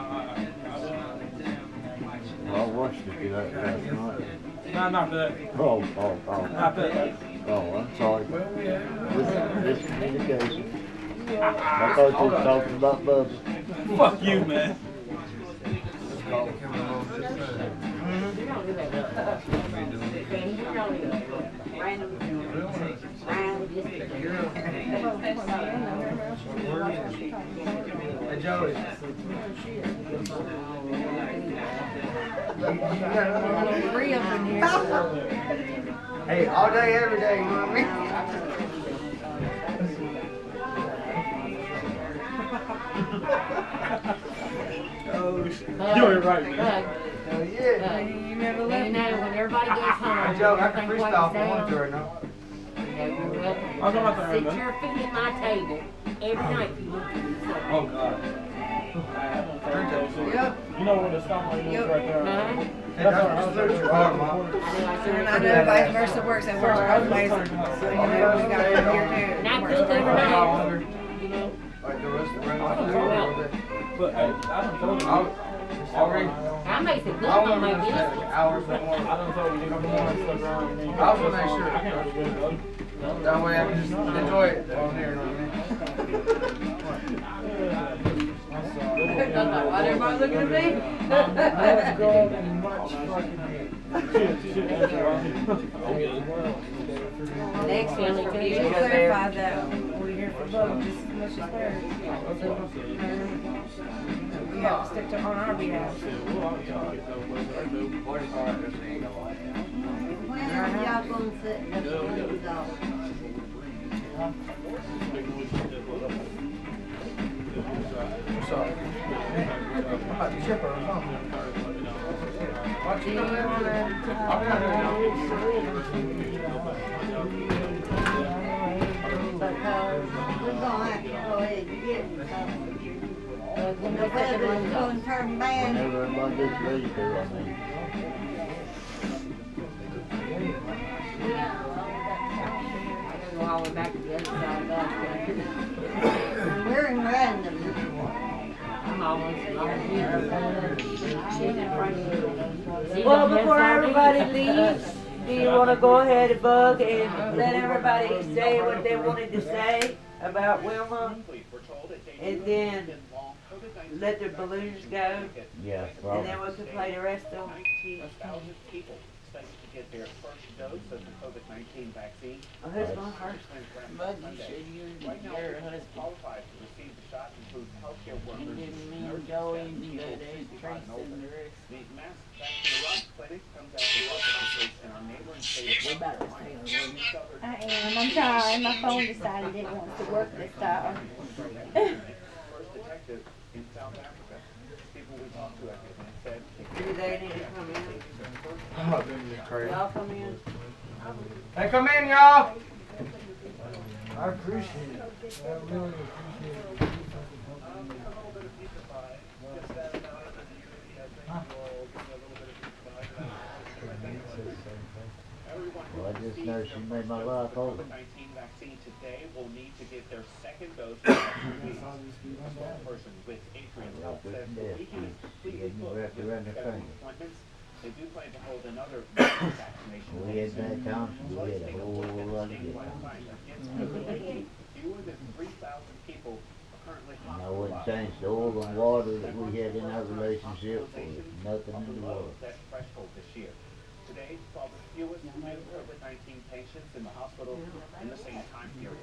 Speaker 13: Well, I watched it last night.
Speaker 1: No, not that.
Speaker 13: Oh.
Speaker 1: Not that.
Speaker 13: Oh, I'm sorry. This communication. I thought you were talking about Bubba.
Speaker 1: Fuck you, man.
Speaker 12: Hey, Joey.
Speaker 3: Free up in here.
Speaker 12: Hey, all day, every day, you know what I mean?
Speaker 1: Oh, shit. You're right, man.
Speaker 12: Hell yeah.
Speaker 3: You never
Speaker 10: You
Speaker 3: left.
Speaker 10: know, when everybody goes home,
Speaker 12: Hey, Joe, I can
Speaker 10: everything
Speaker 12: freestyle if
Speaker 10: quiets
Speaker 12: you want to
Speaker 10: down.
Speaker 12: right now.
Speaker 10: You know, you're welcome.
Speaker 1: I'll come out there,
Speaker 10: Sit
Speaker 1: man.
Speaker 10: your feet at my table every night if you want to.
Speaker 1: Oh, God.
Speaker 3: Yep.
Speaker 1: You know where the stoplight is right there?
Speaker 10: Uh-huh.
Speaker 12: Hey, that's just lose your heart, Mom.
Speaker 3: And I know vice versa works. It works both ways. So, you know, we got to come here too.
Speaker 10: And I
Speaker 3: It works
Speaker 10: cook
Speaker 3: both
Speaker 10: every
Speaker 3: ways.
Speaker 10: night. You know,
Speaker 12: Like the rest of the round.
Speaker 1: But, hey, I done told you.
Speaker 12: Already.
Speaker 10: I make some good
Speaker 12: I
Speaker 10: on
Speaker 12: want
Speaker 10: my
Speaker 12: to lose that
Speaker 10: biscuits.
Speaker 12: hours no more.
Speaker 1: I done told you, you don't want to stuck around with me.
Speaker 12: I was gonna make sure.
Speaker 1: I can't really do it,
Speaker 12: That way I can just enjoy it on here, you know what I mean?
Speaker 5: like, why everybody looking at me?
Speaker 12: Let's go and much fucking
Speaker 5: Next one,
Speaker 3: You clarified that we're here for both just as much as hers. We have to stick to on our behalf.
Speaker 9: When are y'all gonna set up the dog?
Speaker 12: Sorry. I'm about to trip her or something.
Speaker 3: Do you want to?
Speaker 9: Because we're gonna have to go ahead and get some. When the weather's gonna turn bad.
Speaker 13: Whenever everybody gets ready to, I mean.
Speaker 10: Go all the way back to the other side of that.
Speaker 9: We're in random.
Speaker 10: I'm almost along here. She's in front of you.
Speaker 5: Well, before everybody leaves, do you want to go ahead and bug and let everybody say what they wanted to say about Wilma? And then let the balloons go?
Speaker 13: Yeah,
Speaker 5: And
Speaker 13: probably.
Speaker 5: then we can play the rest of them?
Speaker 8: 19,000 people expected to get their first dose of the COVID-19 vaccine.
Speaker 5: Oh, who's going first?
Speaker 10: Bud, you should use
Speaker 8: Right now,
Speaker 10: your
Speaker 8: people
Speaker 10: husband.
Speaker 8: qualified to receive the shot include healthcare
Speaker 10: You
Speaker 8: workers,
Speaker 10: didn't mean
Speaker 8: nurses,
Speaker 10: Joey,
Speaker 8: and people
Speaker 10: but they
Speaker 8: 65
Speaker 10: Trace
Speaker 8: and older.
Speaker 10: and the rest.
Speaker 8: The mass back to the Rock clinic comes after multiple cases in our neighboring state of
Speaker 10: We better
Speaker 8: North
Speaker 10: stay
Speaker 8: Carolina.
Speaker 10: on one.
Speaker 14: I am. I'm trying. My phone decided it wants to work this time.
Speaker 8: First detective in South Africa. People we talked to at the event said
Speaker 5: Do they need to come in?
Speaker 12: Oh, this is crazy.
Speaker 5: Y'all come in?
Speaker 1: Hey, come in, y'all.
Speaker 12: I appreciate it. I really appreciate it.
Speaker 13: Well, I just know she made my life over.
Speaker 8: COVID-19 vaccine today will need to get their second dose in 2 weeks. A spokesperson with Atrium Health says the weekend is completely booked with scheduled appointments. They do plan to hold another vaccination.
Speaker 13: We had that time, we had a whole lot of good time.
Speaker 8: Fewer than 3,000 people are currently
Speaker 13: And I wouldn't change the oil and water that we had in our relationship for nothing in the world.
Speaker 8: that threshold this year. Today saw the fewest new COVID-19 patients in the hospital in the same time period.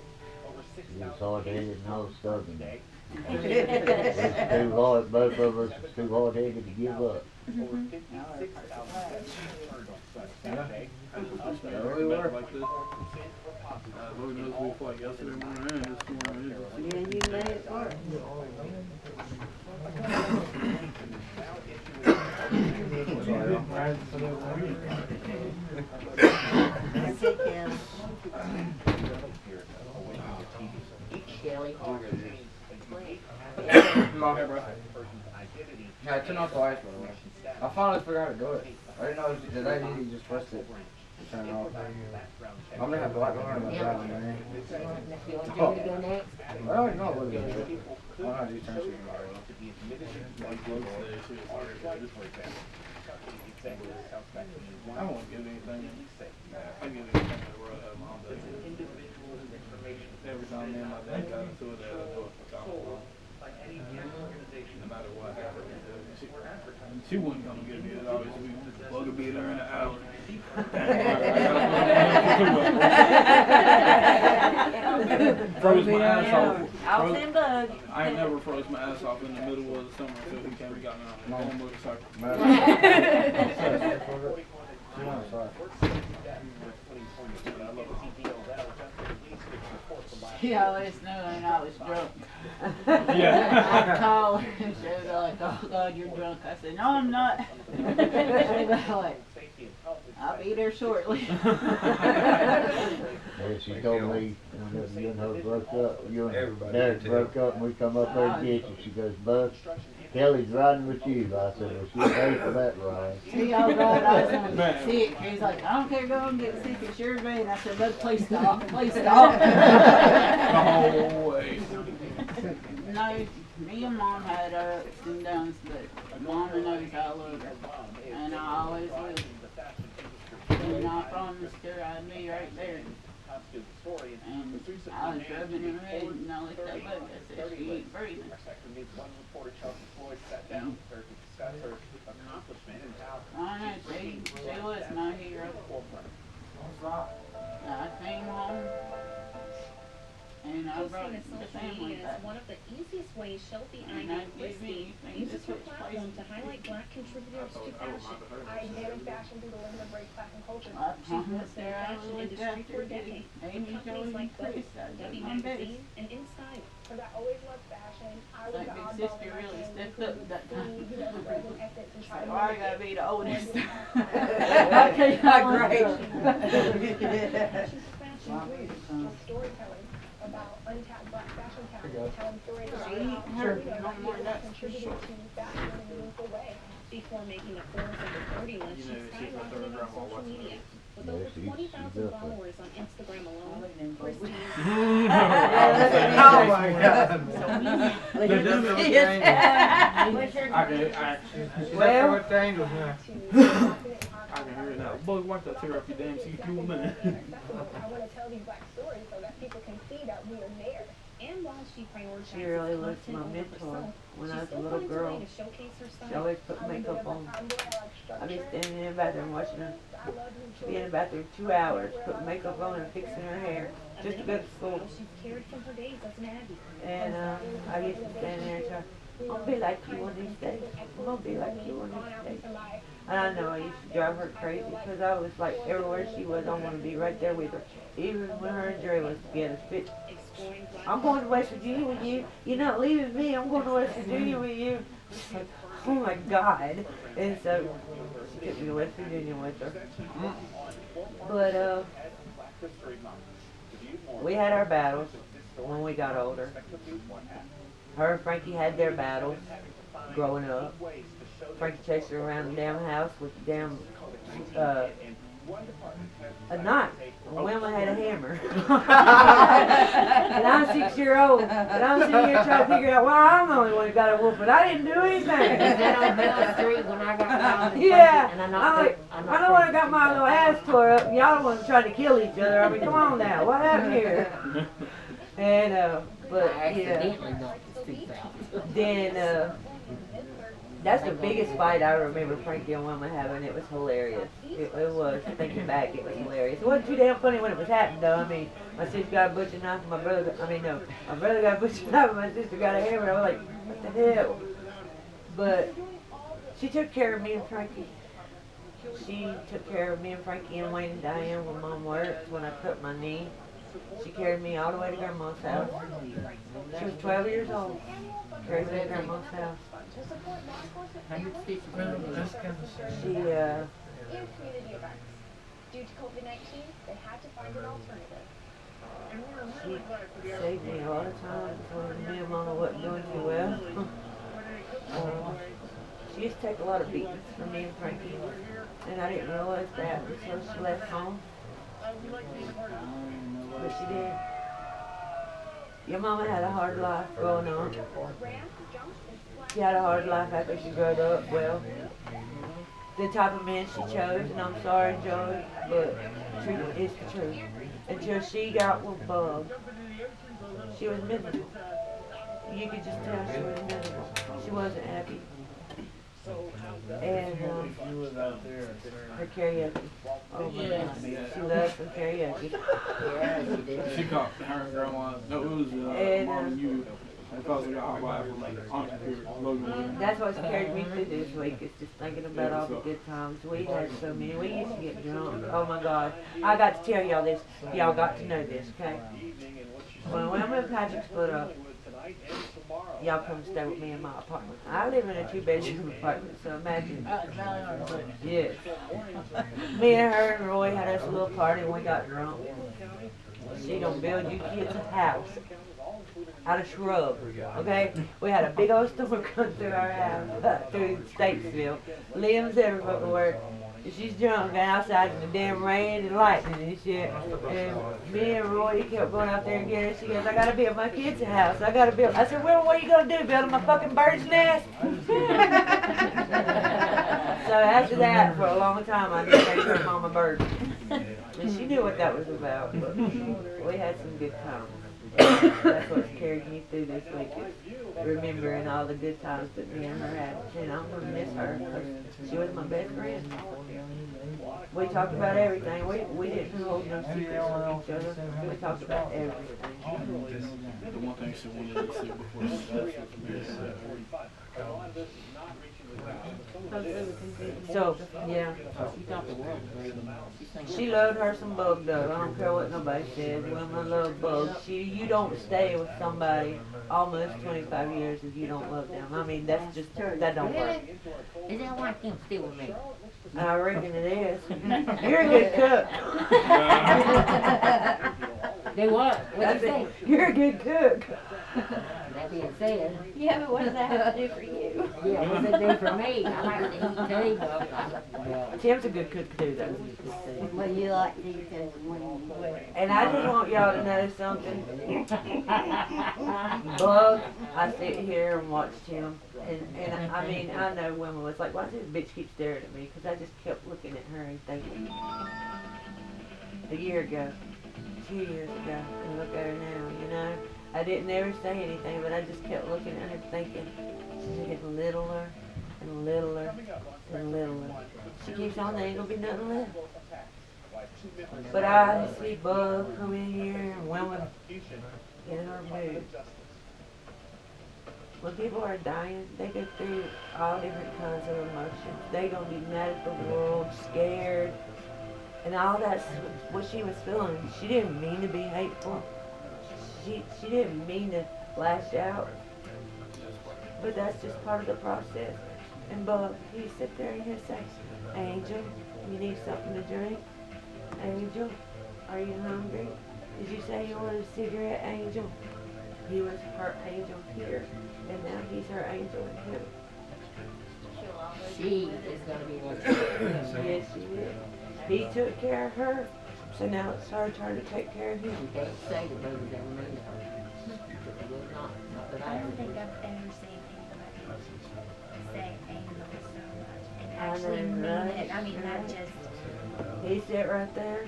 Speaker 8: Over
Speaker 13: He
Speaker 8: 6,000
Speaker 13: was hard-headed and I was stubborn.
Speaker 8: today.
Speaker 13: It's too hard, both of us was too hard-headed to give up.
Speaker 8: Over 56,000 returned on Saturday.
Speaker 1: Yeah, we were.
Speaker 7: Like this. Lord knows we fought yesterday morning and this morning.
Speaker 9: Yeah, you made it work. That's it, Kim.
Speaker 10: Shelly.
Speaker 1: Yeah, turn off the lights, by the way. I finally figured out how to do it. I didn't know that I needed to just press it. Turn it off. I'm gonna have to like learn about that one, man.
Speaker 10: You want Joey to go next?
Speaker 1: I already know what it is. Why not just turn it on?
Speaker 7: I won't give anything. I give anything to the world that mom does. Every time me and my dad got into it, I do it for so long. No matter what happened. She wouldn't come and get me. It always be bug will be there in an hour. Froze my ass off.
Speaker 5: I'll send Bug.
Speaker 7: I ain't never froze my ass off in the middle of the summer until he came and got me on my own motorcycle.
Speaker 10: She always knew when I was drunk.
Speaker 7: Yeah.
Speaker 10: I'd call her and she was like, oh God, you're drunk. I said, no, I'm not. She'd be like, I'll be there shortly.
Speaker 13: Yeah, she told me whenever you and her broke up, you and Derek broke up and we come up there to get you, she goes, Bud, Kelly's riding with you. I said, well, she'll pay for that ride.
Speaker 10: See, all right, I was gonna get sick. He's like, I don't care, go and get sick, it's your day. And I said, Bud, please stop, please stop.
Speaker 7: The whole way.
Speaker 10: No, me and Mom had our ups and downs, but Mama knows I love her. And I always will. And I promised her I'd be right there. And I was rubbing her head and I looked up and I said, she ain't breathing. She was my hero. I came home and I brought the family back.
Speaker 15: One of the easiest ways Shelby
Speaker 10: And
Speaker 15: Ivy
Speaker 10: I'd give
Speaker 15: Christie
Speaker 10: anything
Speaker 15: uses
Speaker 10: to
Speaker 15: her
Speaker 10: switch
Speaker 15: platform
Speaker 10: places.
Speaker 15: to highlight black contributors to fashion.
Speaker 16: I examine fashion through the lens of race, class, and culture.
Speaker 10: I
Speaker 15: She's worked
Speaker 10: promised
Speaker 15: in the
Speaker 10: her I
Speaker 15: fashion
Speaker 10: would look
Speaker 15: industry for
Speaker 10: after
Speaker 15: decades
Speaker 10: Amy,
Speaker 15: with
Speaker 10: Joey,
Speaker 15: companies like
Speaker 10: and Chris.
Speaker 15: Vogue,
Speaker 10: I
Speaker 15: W
Speaker 10: did my best.
Speaker 15: Magazine, and InStyle.
Speaker 16: Because I always loved fashion. I was
Speaker 10: Like
Speaker 16: the
Speaker 10: Big
Speaker 16: oddball
Speaker 10: Sister
Speaker 16: in my
Speaker 10: really
Speaker 16: family
Speaker 10: stepped
Speaker 16: who
Speaker 10: up
Speaker 16: would
Speaker 10: that
Speaker 16: see,
Speaker 10: time.
Speaker 16: you know, the present essence and try
Speaker 10: So
Speaker 16: to
Speaker 10: I
Speaker 16: mimic
Speaker 10: gotta
Speaker 16: it.
Speaker 10: be the oldest.
Speaker 5: Okay, not great.
Speaker 16: She's a fashion queen, a storyteller about untapped black fashion talent, telling stories about how,
Speaker 10: Her,
Speaker 16: you know,
Speaker 10: no more nuts for
Speaker 16: contributed
Speaker 10: sure.
Speaker 16: to fashion in a meaningful way.
Speaker 15: Before making the Forbes under 30 list, she skyrocketed on social media. With over 20,000 followers on Instagram alone, Christie
Speaker 5: Oh my God.
Speaker 7: Well,
Speaker 5: Well,
Speaker 7: I can hear it now. Boy, watch that tear up your damn CQ, man.
Speaker 16: I want to tell these black stories so that people can see that we are there.
Speaker 15: And while she prioritizes
Speaker 5: she really was
Speaker 15: content
Speaker 5: my
Speaker 15: over
Speaker 5: mentor
Speaker 15: herself,
Speaker 5: when I
Speaker 15: she
Speaker 5: was a
Speaker 15: still
Speaker 5: little
Speaker 15: finds a
Speaker 5: girl.
Speaker 15: way to showcase her
Speaker 5: She
Speaker 15: style.
Speaker 5: always put makeup on. I'd be standing in the bathroom watching her. She'd be in the bathroom 2 hours, putting makeup on and fixing her hair, just to go to school.
Speaker 15: She's carried from her days as an Abby.
Speaker 5: And I used to stand there and try, I'm gonna be like you one of these days. I'm gonna be like you one of these days. And I know I used to drive her crazy because I was like, everywhere she was, I want to be right there with her. Even when her and Dre was together. I'm going to West Virginia with you. You're not leaving me. I'm going to West Virginia with you. Like, oh my God. And so she took me to West Virginia with her. But we had our battles when we got older. Her and Frankie had their battles growing up. Frankie chased her around the damn house with the damn a knife. Wilma had a hammer. And I'm 6-year-old. And I'm sitting here trying to figure out why I'm the only one who got a whooping. I didn't do anything.
Speaker 14: And then on Bell Street when I got around
Speaker 5: Yeah.
Speaker 14: and
Speaker 5: I'm like, I know I got my little ass tore up and y'all want to try to kill each other. I mean, come on now. What happened here? And, but, yeah. Then, that's the biggest fight I remember Frankie and Wilma having. It was hilarious. It was. Thinking back, it was hilarious. It wasn't too damn funny when it was happening, though. I mean, my sister got a butcher knife and my brother got a butcher knife and my sister got a hammer. I was like, what the hell? But she took care of me and Frankie. She took care of me and Frankie and Wayne and Diane when Mom worked, when I cut my knee. She carried me all the way to Grandma's house. She was 12 years old. Carried me to Grandma's house. She,
Speaker 16: and community events. Due to COVID-19, they had to find an alternative.
Speaker 5: she saved me a lot of times when me and Mama wasn't doing too well. She used to take a lot of beatings from me and Frankie, and I didn't realize that until she left home. But she did. Your mama had a hard life growing up. She had a hard life after she grew up. Well, the type of man she chose, and I'm sorry, Joey, but truth is the truth. Until she got with Bub, she was miserable. You could just tell she was miserable. She wasn't happy. And her karaoke. Oh my God. She loves some karaoke.
Speaker 14: Yeah, she did.
Speaker 7: She caught her and grandma. No, it was Mom and you. Because we got our wife Logan.
Speaker 5: That's what's carried me through this week, is just thinking about all the good times. We had so many. We used to get drunk. Oh my God. I got to tell y'all this. Y'all got to know this, okay? When Wilma and Patrick split up, y'all come stay with me in my apartment. I live in a 2-bedroom apartment, so imagine. Yes. Me and her and Roy had us a little party and we got drunk. She gonna build you kids a house out of shrub, okay? We had a big old storm come through our house, through Statesville. Limbs everywhere. She's drunk and outside in the damn rain and lightning and shit. And me and Roy kept going out there and getting her. She goes, I gotta build my kids a house. I gotta build. I said, well, what are you gonna do? Build them a fucking bird's nest? So after that, for a long time, I just named her Mama Bird. And she knew what that was about, but we had some good times. That's what's carried me through this week, is remembering all the good times that me and her had. And I'm going to miss her because she was my best friend. We talked about everything. We didn't hold no secrets from each other. We talked about everything.
Speaker 7: The one thing she wanted to see before she died
Speaker 5: So, yeah. She loved her some bug though. I don't care what nobody says. Wilma loved bugs. You don't stay with somebody almost 25 years if you don't love them. I mean, that's just, that don't work.
Speaker 17: Is that why you stay with me?
Speaker 5: I reckon it is. You're a good cook.
Speaker 17: They what? What'd you say?
Speaker 5: You're a good cook.
Speaker 17: That being said.
Speaker 15: Yeah, but what does that have to do for you?
Speaker 17: Yeah, what's it do for me? I like to eat too, but
Speaker 5: Tim's a good cook too, though.
Speaker 14: Well, you like to eat those
Speaker 5: And I just want y'all to know something. Bug, I sit here and watch Tim. And I mean, I know women was like, why does this bitch keep staring at me? Because I just kept looking at her and thinking, a year ago, 2 years ago, and look at her now, you know? I didn't ever say anything, but I just kept looking at her thinking, she's getting littler and littler and littler. She keeps on, there ain't gonna be nothing left. But I see Bug come in here and women in her mood. When people are dying, they go through all different kinds of emotions. They gonna be mad at the world, scared, and all that's what she was feeling. She didn't mean to be hateful. She didn't mean to lash out. But that's just part of the process. And Bub, he sit there and he'll say, Angel, you need something to drink? Angel, are you hungry? Did you say you wanted a cigarette, Angel? He was her angel here, and now he's her angel in heaven.
Speaker 17: she is going to be one.
Speaker 5: Yes, she is. He took care of her, so now it's her turn to take care of him.
Speaker 17: You can't say the baby's ever mean to her. It will not that
Speaker 15: I don't think I've ever seen anybody say angel so much and actually mean it. I mean, not just.
Speaker 5: He sat right there.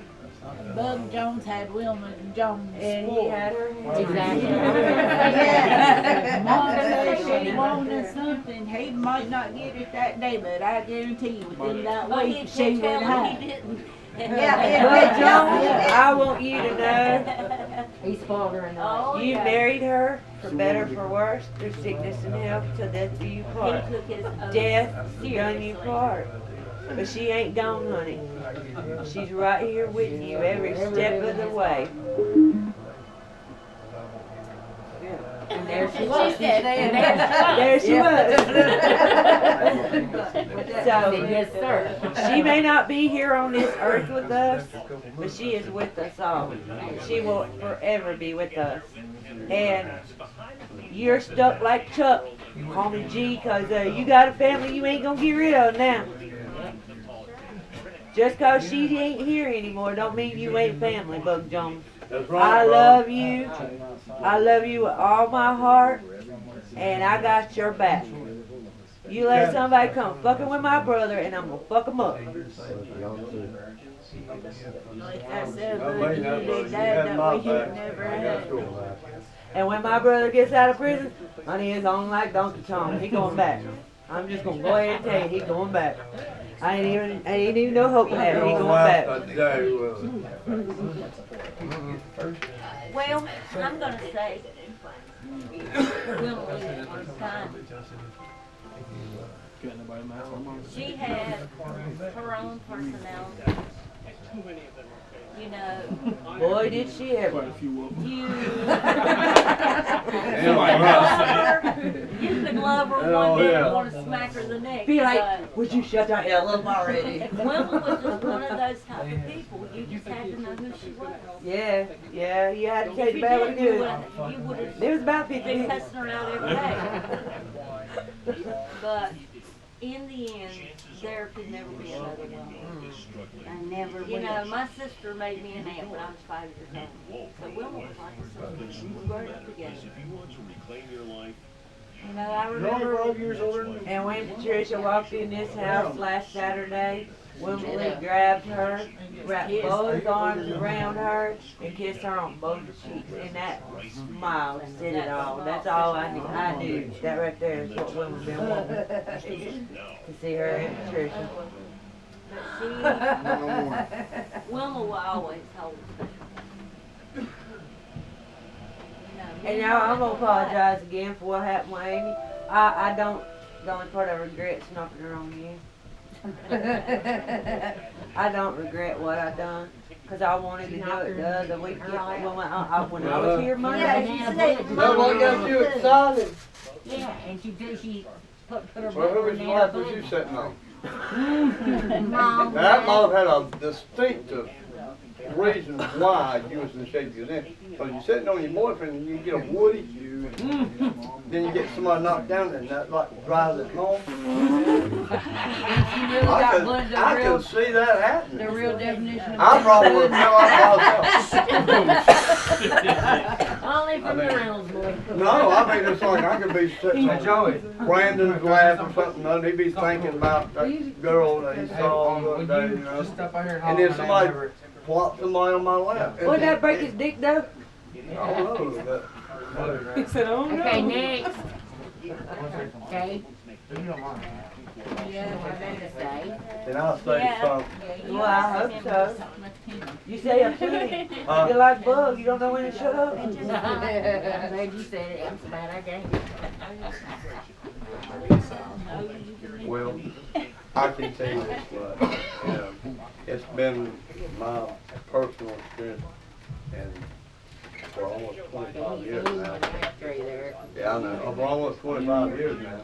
Speaker 10: Bug Jones had Wilma Jones
Speaker 5: And he
Speaker 10: spoiled.
Speaker 5: had her.
Speaker 17: Exactly.
Speaker 10: Mom said she wanted something. He might not get it that day, but I guarantee you within that week she would have.
Speaker 5: But Jones, I want you to know,
Speaker 17: He spoiled her in the way.
Speaker 5: you married her for better, for worse, through sickness and health, till death do you part. Death done you part. But she ain't gone, honey. She's right here with you every step of the way.
Speaker 17: And there she was.
Speaker 5: There she was. So,
Speaker 17: Yes, sir.
Speaker 5: she may not be here on this earth with us, but she is with us all. She will forever be with us. And you're stuck like Chuck, homie G, because you got a family you ain't going to get rid of now. Just because she ain't here anymore don't mean you ain't family, Bug Jones. I love you. I love you with all my heart, and I got your back. You let somebody come fucking with my brother, and I'm gonna fuck him up.
Speaker 10: Like I said, Bug, you did that we should never had.
Speaker 5: And when my brother gets out of prison, honey, it's on like Donkey Kong. He going back. I'm just gonna go ahead and tell you, he going back. I ain't even no hope in that. He going back.
Speaker 18: Well, I'm going to say Wilma Lee was kind. She had her own personality. You know.
Speaker 5: Boy, did she ever.
Speaker 18: You the glover one day and want to smack her the next.
Speaker 5: Be like, would you shut that hell up already?
Speaker 18: Wilma was just one of those type of people. You just had to know who she was.
Speaker 5: Yeah, you had to take the bad with the good. There was about 50
Speaker 18: been cussing her out every day. But in the end, there could never be another one.
Speaker 14: I never
Speaker 18: You know, my sister made me an aunt when I was 5 years old. So Wilma was like a sister. We grew up together. You know, I remember.
Speaker 5: And when Patricia walked in this house last Saturday, Wilma Lee grabbed her, wrapped both arms around her, and kissed her on both cheeks. And that smile said it all. That's all I knew. That right there is what Wilma been wanting. To see her and Patricia.
Speaker 18: Wilma will always hold it.
Speaker 5: And now I'm gonna apologize again for what happened with Amy. I don't. The only part I regret is knocking her on the end. I don't regret what I done. Cause I wanted to do it the other weekend when I was here Monday.
Speaker 12: That's what got you excited.
Speaker 14: Yeah, and she put her
Speaker 12: Well, who was
Speaker 14: butt
Speaker 12: the lap was you sitting on?
Speaker 14: Mom.
Speaker 12: That mom had a distinctive reason why you was in the shape you was in. Because you're sitting on your boyfriend and you get a woody, then you get somebody knocked down and that like drives it home. I could see that happening.
Speaker 3: The real definition of
Speaker 12: I probably would fell out
Speaker 14: Only from the rounds, boy.
Speaker 12: No, I mean it's like I could be sitting on Brandon's lap or something, and he'd be thinking about that girl that he saw the other day, you know. And then somebody plopped somebody on my lap.
Speaker 5: Would that break his dick though?
Speaker 12: I don't know, but
Speaker 5: He said, oh no.
Speaker 14: Okay, next. Okay.
Speaker 5: Yeah,
Speaker 14: what did I say?
Speaker 12: and I'll say something.
Speaker 5: Well, I hope so. You say I'm shooting. You like bugs, you don't know when to shut up.
Speaker 14: I'm glad you said it. I'm so bad I gave it.
Speaker 12: Well, I can tell you this much, you know, it's been my personal experience, and for almost 25 years now. Yeah, I know, for almost 25 years now,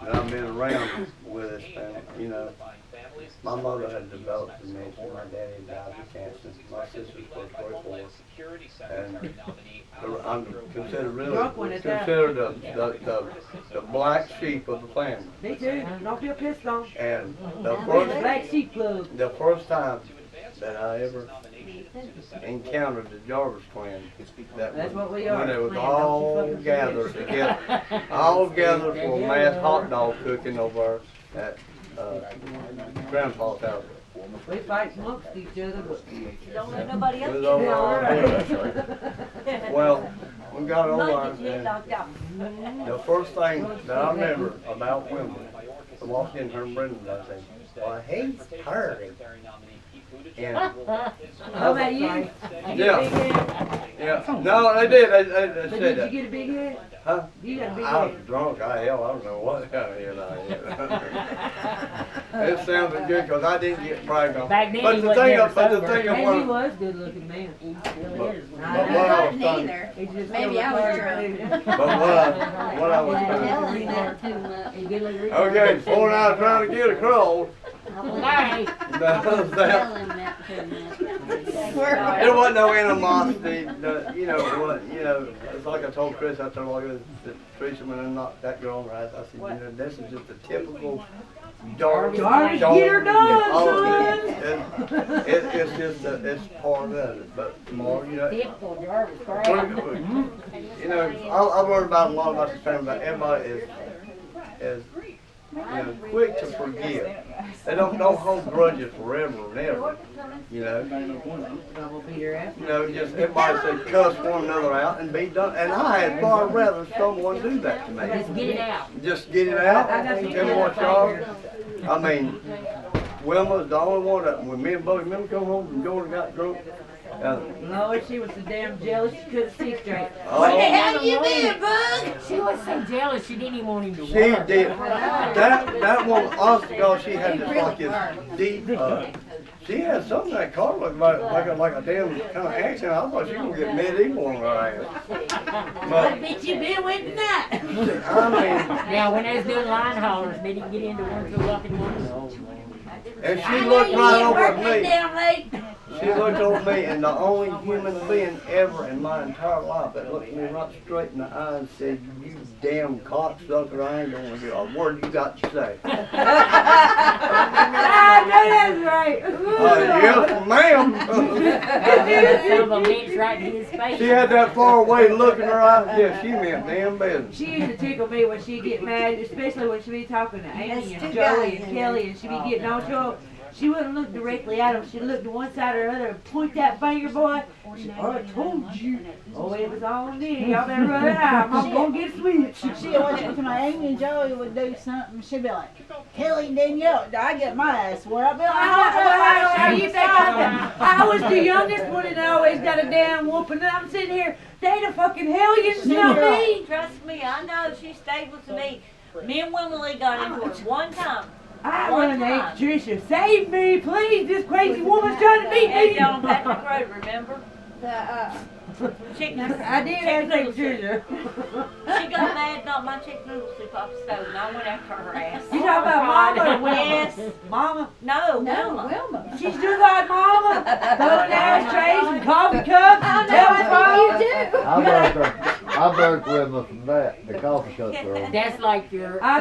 Speaker 12: that I've been around with this family, you know. My mother had developed dementia, my daddy died of cancer, my sister's first workforce, and I'm considered the black sheep of the family.
Speaker 5: Me too, don't feel pissed on.
Speaker 12: And
Speaker 5: Black sheep club.
Speaker 12: the first time that I ever encountered the Jarvis twins,
Speaker 5: That's what we are.
Speaker 12: when it was all gathered together, all gathered for a mass hot dog cooking over at Grandpa's house.
Speaker 5: We fight amongst each other, but
Speaker 18: Don't let nobody else
Speaker 12: It was
Speaker 18: get
Speaker 12: over
Speaker 18: it.
Speaker 12: Well, we got over
Speaker 18: Might
Speaker 12: and
Speaker 18: get knocked out.
Speaker 12: the first thing that I remember about women, I walked in her and Brendan and I said, well, he's hurting. And
Speaker 5: how about you?
Speaker 12: yeah, no, they did. They
Speaker 5: But
Speaker 12: said
Speaker 5: did
Speaker 12: that.
Speaker 5: you get a big head?
Speaker 12: Huh?
Speaker 5: You got a big
Speaker 12: I was
Speaker 5: head.
Speaker 12: drunk. I don't know what kind of head I had. It sounded good because I didn't get bragged on.
Speaker 14: Back then
Speaker 12: But
Speaker 14: he
Speaker 12: the
Speaker 14: wasn't
Speaker 12: thing,
Speaker 14: never
Speaker 12: but the
Speaker 14: sober.
Speaker 12: thing of
Speaker 5: And he
Speaker 12: what,
Speaker 5: was a good looking man.
Speaker 14: He still
Speaker 12: but
Speaker 14: is.
Speaker 12: what I was trying,
Speaker 3: Maybe I was drunk.
Speaker 12: but what I was trying.
Speaker 14: He's good looking.
Speaker 12: Okay, point out trying to get across.
Speaker 14: Larry.
Speaker 12: That there wasn't no animosity. You know what? You know, it's like I told Chris. I told him that Teresa when I knocked that girl on the eyes. I said, you know, this is just a typical Jarvis.
Speaker 5: Jarvis, get her done,
Speaker 12: Oh,
Speaker 5: son.
Speaker 12: it's just it's part of it. But tomorrow, you know.
Speaker 14: Typical Jarvis, crap.
Speaker 12: You know, I learned about a lot about this family. But everybody is you know, quick to forgive. They don't hold grudges forever and ever. You know. You know, just everybody say cuss one another out and be done. And I had far rather someone do that to me.
Speaker 14: Just get it out.
Speaker 12: Just get it out. Tell me what y'all. I mean, Wilma's the only one that when me and Buddy remember come home from Jordan got drunk.
Speaker 5: Lord, she was so damn jealous she couldn't see straight.
Speaker 12: Oh.
Speaker 5: What the hell you been, bug?
Speaker 14: She was so jealous she didn't even want him to
Speaker 12: She
Speaker 14: work.
Speaker 12: did. That woman, honest to God, she had this like this deep. She had something that car looked like a damn kind of accent. I thought she was gonna get medieval on her ass.
Speaker 5: I bet you been with tonight.
Speaker 12: I mean,
Speaker 14: Now, when they was doing line haulers, they didn't get into 1 till up in the morning.
Speaker 12: and she looked right over at me.
Speaker 5: Damn late.
Speaker 12: She looked over me, and the only human being ever in my entire life that looked me right straight in the eye and said, "You damn cocksucker, I ain't gonna hear a word you got to say."
Speaker 5: I know that's right.
Speaker 12: Yes, ma'am.
Speaker 14: Some of them lips right in his face.
Speaker 12: She had that far away look in her eyes. Yeah, she meant damn business.
Speaker 5: She used to tickle me when she get mad, especially when she be talking to Amy and Joey and Kelly, and she be getting on to her. She wouldn't look directly at him. She'd look to one side or the other and point that finger, boy. She said, I told you. Oh, it was on me. Y'all better run out. I'm going to get switched.
Speaker 10: She watched it to my Amy and Joey would do something. She'd be like, Kelly Danielle. I get my ass where I'd be like,
Speaker 5: how you think I was the youngest one and I always got a damn whooping. And I'm sitting here, they the fucking hellions, not me.
Speaker 18: Trust me, I know. She stayed with me. Me and Wilma Lee got into it one time.
Speaker 5: I run to Patricia, save me, please. This crazy woman's trying to beat me.
Speaker 18: Down on Patrick Road, remember? Chicken.
Speaker 5: I did have Patricia.
Speaker 18: She got mad, knocked my chicken noodle soup off the stove, and I went after her ass.
Speaker 5: You talking about Mama or Wilma?
Speaker 18: Yes.
Speaker 5: Mama?
Speaker 18: No, Wilma.
Speaker 5: She still got Mama. Those ashtrays and coffee cups and telephones.
Speaker 13: I burnt Wilma from that, the coffee cup girl.
Speaker 5: That's like your... I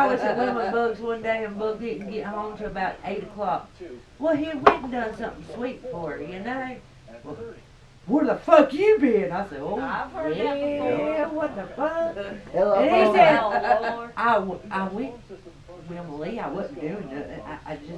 Speaker 5: was at Wilma Bug's one day and Bug didn't get home till about 8 o'clock. Well, he went and done something sweet for her, you know? Well, where the fuck you been? I said, oh,
Speaker 18: I've heard that
Speaker 5: yeah,
Speaker 18: before.
Speaker 5: what the fuck?
Speaker 13: Hello,
Speaker 5: And he said,
Speaker 18: Lord.
Speaker 5: I went, Wilma Lee, I wasn't doing nothing. I just,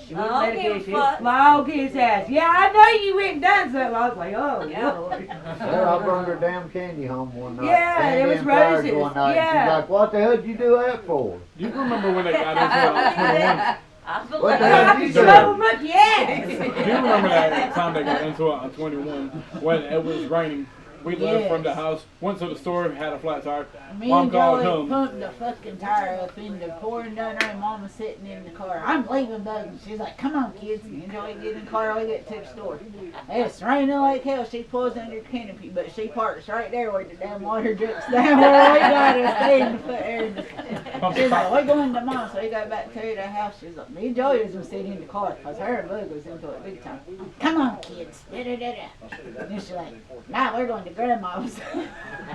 Speaker 5: she wouldn't
Speaker 18: I
Speaker 5: let
Speaker 18: don't
Speaker 5: it
Speaker 18: give a
Speaker 5: get
Speaker 18: fuck.
Speaker 5: log his ass. Yeah, I know you went and done something. I was like, oh, Lord.
Speaker 13: Well, I brought her damn candy home one night.
Speaker 5: Yeah,
Speaker 13: Candy
Speaker 5: it was
Speaker 13: and flowers
Speaker 5: roses.
Speaker 13: one night.
Speaker 5: Yeah.
Speaker 13: She's like, what the hell did you do that for?
Speaker 7: You remember when they got into it on 21?
Speaker 18: I
Speaker 13: What the hell did you do?
Speaker 5: Yes.
Speaker 7: Do you remember that time they got into it on 21 when it was raining? We left from the house, went to the store, had a flat tire.
Speaker 10: Me
Speaker 7: Mom
Speaker 10: and
Speaker 7: called
Speaker 10: Joey
Speaker 7: home.
Speaker 10: pumped the fucking tire up into pouring down there and Mama sitting in the car. I'm leaving, Bug. And she's like, come on, kids. Me and Joey get in the car, we get to the store. It's raining like hell. She pulls under the canopy, but she parks right there where the damn water drips down where we got her stay in the foot area. She's like, we're going to Mom. So we got back to the house. She's like, me and Joey was sitting in the car because her and Bug was into it big time. Come on, kids. And she's like, nah, we're going to Grandma's.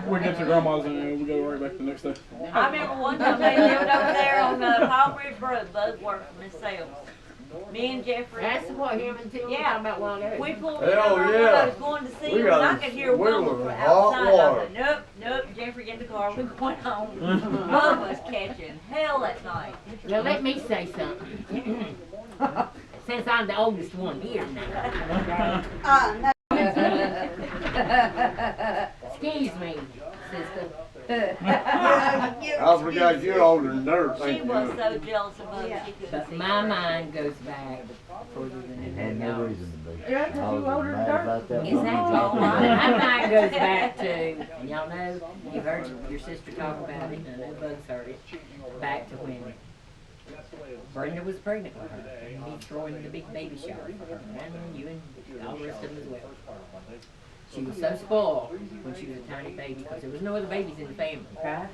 Speaker 7: We get to grandma's and we go right back the next day.
Speaker 18: I remember one time they lived over there on Paul Bridge Road. Bug worked for Miss Sales. Me and Jeffrey.
Speaker 17: That's what him and Tim were talking about one day.
Speaker 18: We pulled
Speaker 12: Hell
Speaker 18: in over
Speaker 12: yeah.
Speaker 18: I was going to see
Speaker 12: We
Speaker 18: him,
Speaker 12: got
Speaker 18: and I could hear
Speaker 12: we
Speaker 18: Wilma
Speaker 12: was
Speaker 18: from
Speaker 12: in hot
Speaker 18: outside. I
Speaker 12: water.
Speaker 18: said, nope, Jeffrey, get in the car. We're going home. Bug was catching hell that night.
Speaker 17: Now let me say something. Since I'm the oldest one here now. Excuse me, sister.
Speaker 12: I forgot you're older than her.
Speaker 18: She was so jealous of Bug, she couldn't
Speaker 17: But
Speaker 18: see
Speaker 17: my
Speaker 18: him.
Speaker 17: mind goes back further than
Speaker 13: And
Speaker 17: it
Speaker 13: no
Speaker 17: goes.
Speaker 13: reason to be.
Speaker 5: Yeah, 'cause
Speaker 13: I
Speaker 5: you
Speaker 13: was
Speaker 5: older than
Speaker 13: mad
Speaker 5: her.
Speaker 13: about that.
Speaker 17: Exactly. My mind goes back to, and y'all know, you've heard your sister talk about it, and I know Bug's heard it, back to when Brenda was pregnant with her, and me throwing the big baby shower for her, and you and all the rest of them as well. She was so spoiled when she was a tiny baby because there was no other babies in the family.
Speaker 18: Except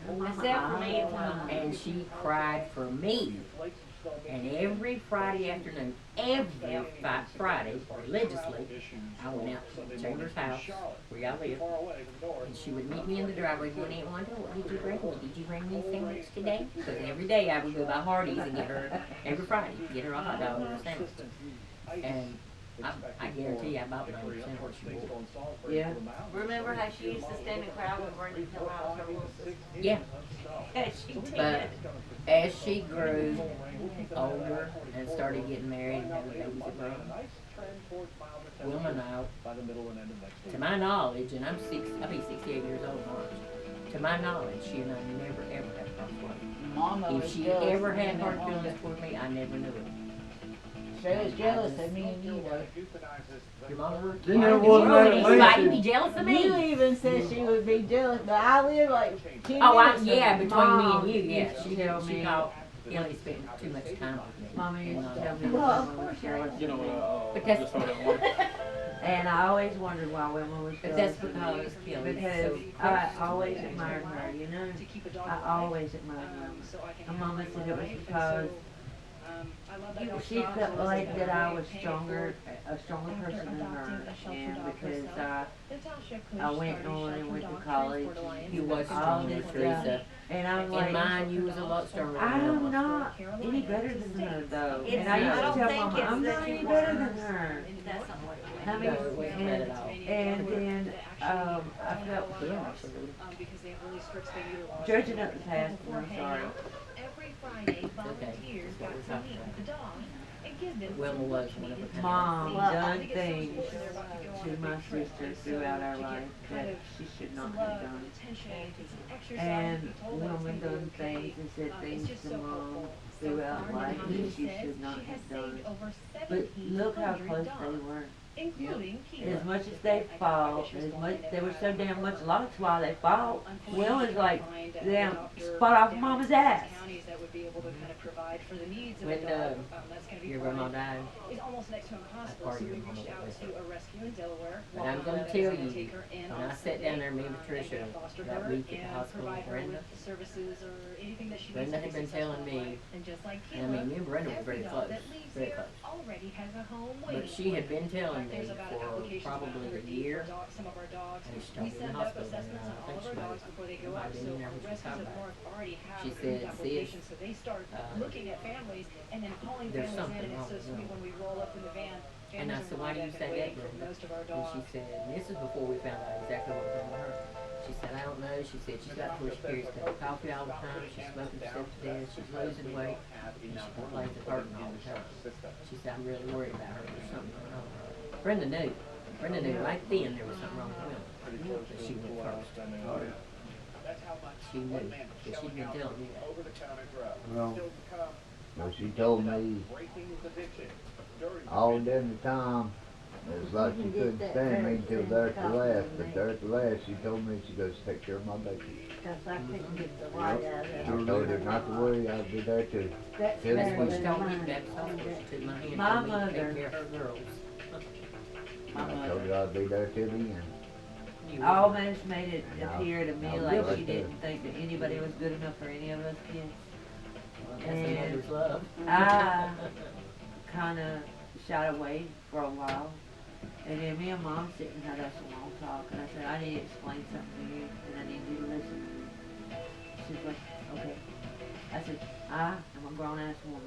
Speaker 18: for me and Wilma.
Speaker 17: And she cried for me. And every Friday afternoon, every Friday, religiously, I went out to Chambers' house, where y'all live, and she would meet me in the driveway going, Aunt Wanda, what did you bring me? Did you bring me a sandwich today? Because every day I would go by Hardee's and get her, every Friday, get her a hot dog or a sandwich. And I guarantee you I bought 90% of what she wore.
Speaker 5: Yeah.
Speaker 18: Remember how she used to stand and cry when Brenda told I was her little sister?
Speaker 17: Yeah.
Speaker 18: She did.
Speaker 17: But as she grew older and started getting married and having babies of her own, Wilma and I, to my knowledge, and I'll be 68 years old in March, to my knowledge, she and I never ever had a conflict.
Speaker 10: Mama
Speaker 17: If
Speaker 10: was
Speaker 17: she
Speaker 10: jealous
Speaker 17: ever
Speaker 10: of
Speaker 17: had
Speaker 10: me
Speaker 17: hard
Speaker 10: and
Speaker 17: feelings toward me, I never knew it.
Speaker 10: She was jealous of me and you, though.
Speaker 17: Your mama
Speaker 12: Didn't there wasn't that
Speaker 17: Why you
Speaker 12: lady?
Speaker 17: be jealous of me?
Speaker 10: You even said she would be jealous, but I live like 10
Speaker 17: Oh,
Speaker 10: minutes
Speaker 17: yeah,
Speaker 10: from
Speaker 17: between me
Speaker 5: Mom
Speaker 17: and you, yeah.
Speaker 5: used to
Speaker 17: She
Speaker 5: tell me-
Speaker 17: called Ellie spent too much time with me.
Speaker 5: Mama used to tell me
Speaker 10: Well,
Speaker 5: that
Speaker 10: of
Speaker 5: Wilma was
Speaker 10: course
Speaker 5: jealous.
Speaker 7: You know what?
Speaker 17: Because-
Speaker 7: Just hold that one.
Speaker 5: And I always wondered why Wilma was
Speaker 17: But
Speaker 5: jealous.
Speaker 17: that's because Kelly's
Speaker 5: Because
Speaker 17: so
Speaker 5: I always admired her, you know? I always admired Wilma. And Mama said it was because she felt like that I was a stronger person than her. And because I went on and went to college.
Speaker 17: You was
Speaker 5: all
Speaker 17: stronger,
Speaker 5: this stuff.
Speaker 17: Teresa.
Speaker 5: And I'm
Speaker 17: In
Speaker 5: like,
Speaker 17: mine, you was a lot stronger than
Speaker 5: I'm
Speaker 17: Wilma.
Speaker 5: not any better than her though.
Speaker 18: It's
Speaker 5: And I used
Speaker 18: not. I
Speaker 5: to
Speaker 18: don't
Speaker 5: tell
Speaker 18: think
Speaker 5: Mama,
Speaker 18: it's
Speaker 5: I'm
Speaker 18: that
Speaker 5: not
Speaker 18: you
Speaker 5: any
Speaker 18: weren't.
Speaker 5: better than her.
Speaker 18: That's not what it was.
Speaker 5: I mean,
Speaker 17: No, it wasn't bad at all.
Speaker 5: and then I felt judging up the past, and I'm sorry.
Speaker 15: Every Friday,
Speaker 17: volunteers
Speaker 15: got to meet the dog and
Speaker 17: Wilma was one of a kind.
Speaker 5: Mom done things to my sister throughout our life that she should not have done. And Wilma done things and said things to Mom throughout life that she should not have done. But look how close they were. As much as they fought, as much they were so damn much alike while they fought. Wilma's like damn spot off Mama's ass.
Speaker 17: When your grandma died,
Speaker 16: Is almost next to impossible,
Speaker 17: part
Speaker 16: so
Speaker 17: of
Speaker 16: we
Speaker 17: your mama
Speaker 16: reached out
Speaker 17: was
Speaker 16: to a rescue in Delaware.
Speaker 17: but I'm going to tell you, when I sat down there, me and Patricia, that week at the hospital with Brenda,
Speaker 16: services or anything that she
Speaker 17: Brenda had been telling me,
Speaker 16: and just like
Speaker 17: and I mean, me and Brenda were very close, very close.
Speaker 16: already has a home
Speaker 17: But she had been telling me for probably a year,
Speaker 16: some of our dogs.
Speaker 17: and she told me in the hospital, and I think she might
Speaker 16: before they go
Speaker 17: might
Speaker 16: out,
Speaker 17: have
Speaker 16: so
Speaker 17: been in there when she was
Speaker 16: rescues
Speaker 17: talking
Speaker 16: up
Speaker 17: about
Speaker 16: north
Speaker 17: it.
Speaker 16: already have
Speaker 17: She
Speaker 16: these
Speaker 17: said,
Speaker 16: applications, so
Speaker 17: sis,
Speaker 16: they start looking at families and then calling
Speaker 17: there's
Speaker 16: families in,
Speaker 17: something
Speaker 16: and it's so
Speaker 17: wrong with
Speaker 16: sweet
Speaker 17: them.
Speaker 16: when we roll up in the van.
Speaker 17: And I said, why do you say that, Brenda?
Speaker 16: Most of our
Speaker 17: And
Speaker 16: dogs.
Speaker 17: she said, and this is before we found out exactly what was wrong with her. She said, I don't know. She said, she's got to where she carries cup of coffee all the time. She's smoking herself to death. She's losing weight. And she complains of hurting all the time. She said, I'm really worried about her. There's something going on. Brenda knew. Brenda knew right then there was something wrong with Wilma. But she went first.
Speaker 12: Oh, yeah.
Speaker 17: She knew. Because she'd been telling me that.
Speaker 13: Well, she told me all during the time, it was like she couldn't stand me until there at the last, but there at the last, she told me she goes take care of my baby.
Speaker 14: Cause I couldn't get the light out of it.
Speaker 13: I told her not to worry, I'd be there too.
Speaker 14: That's
Speaker 13: Till the
Speaker 17: That's what she
Speaker 13: end.
Speaker 17: told me back at hospital. She took my hand
Speaker 5: My
Speaker 17: and told me to
Speaker 5: mother-
Speaker 17: take care of her girls.
Speaker 13: I told her I'd be there till the end.
Speaker 5: Almost made it appear to me
Speaker 13: I'll
Speaker 5: like
Speaker 13: do
Speaker 5: she
Speaker 13: it.
Speaker 5: didn't think that anybody was good enough for any of us kids.
Speaker 17: That's a mother's love.
Speaker 5: I kind of shot away for a while. And then me and Mom sitting and had us a long talk. And I said, I need to explain something to you, and I need you to listen. She's like, okay. I said, I am a grown-ass woman.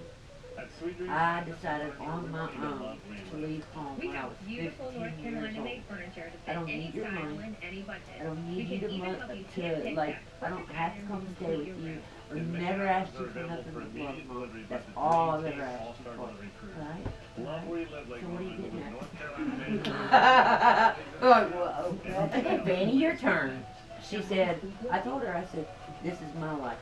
Speaker 5: I decided on my own to leave home
Speaker 15: We
Speaker 5: when I
Speaker 15: have
Speaker 5: was
Speaker 15: beautiful
Speaker 5: 15
Speaker 15: North
Speaker 5: years
Speaker 15: Carolina
Speaker 5: old.
Speaker 15: made furniture to
Speaker 5: I
Speaker 15: fit
Speaker 5: don't
Speaker 15: any
Speaker 5: need your
Speaker 15: style
Speaker 5: money.
Speaker 15: and any budget.
Speaker 5: I don't
Speaker 15: We
Speaker 5: need you
Speaker 15: can
Speaker 5: to,
Speaker 15: even help you
Speaker 5: to
Speaker 15: pick
Speaker 5: like,
Speaker 15: that
Speaker 5: I don't
Speaker 15: perfect
Speaker 5: have to
Speaker 15: item
Speaker 5: come
Speaker 15: for
Speaker 5: stay with
Speaker 15: your
Speaker 5: you.
Speaker 15: room.
Speaker 5: Or never asked you for nothing but love, Mom. That's all I've ever asked you for. Right? Right? So what are you getting at? Whoa.
Speaker 17: Fanny, your turn.
Speaker 5: She said, I told her, I said, this is my life.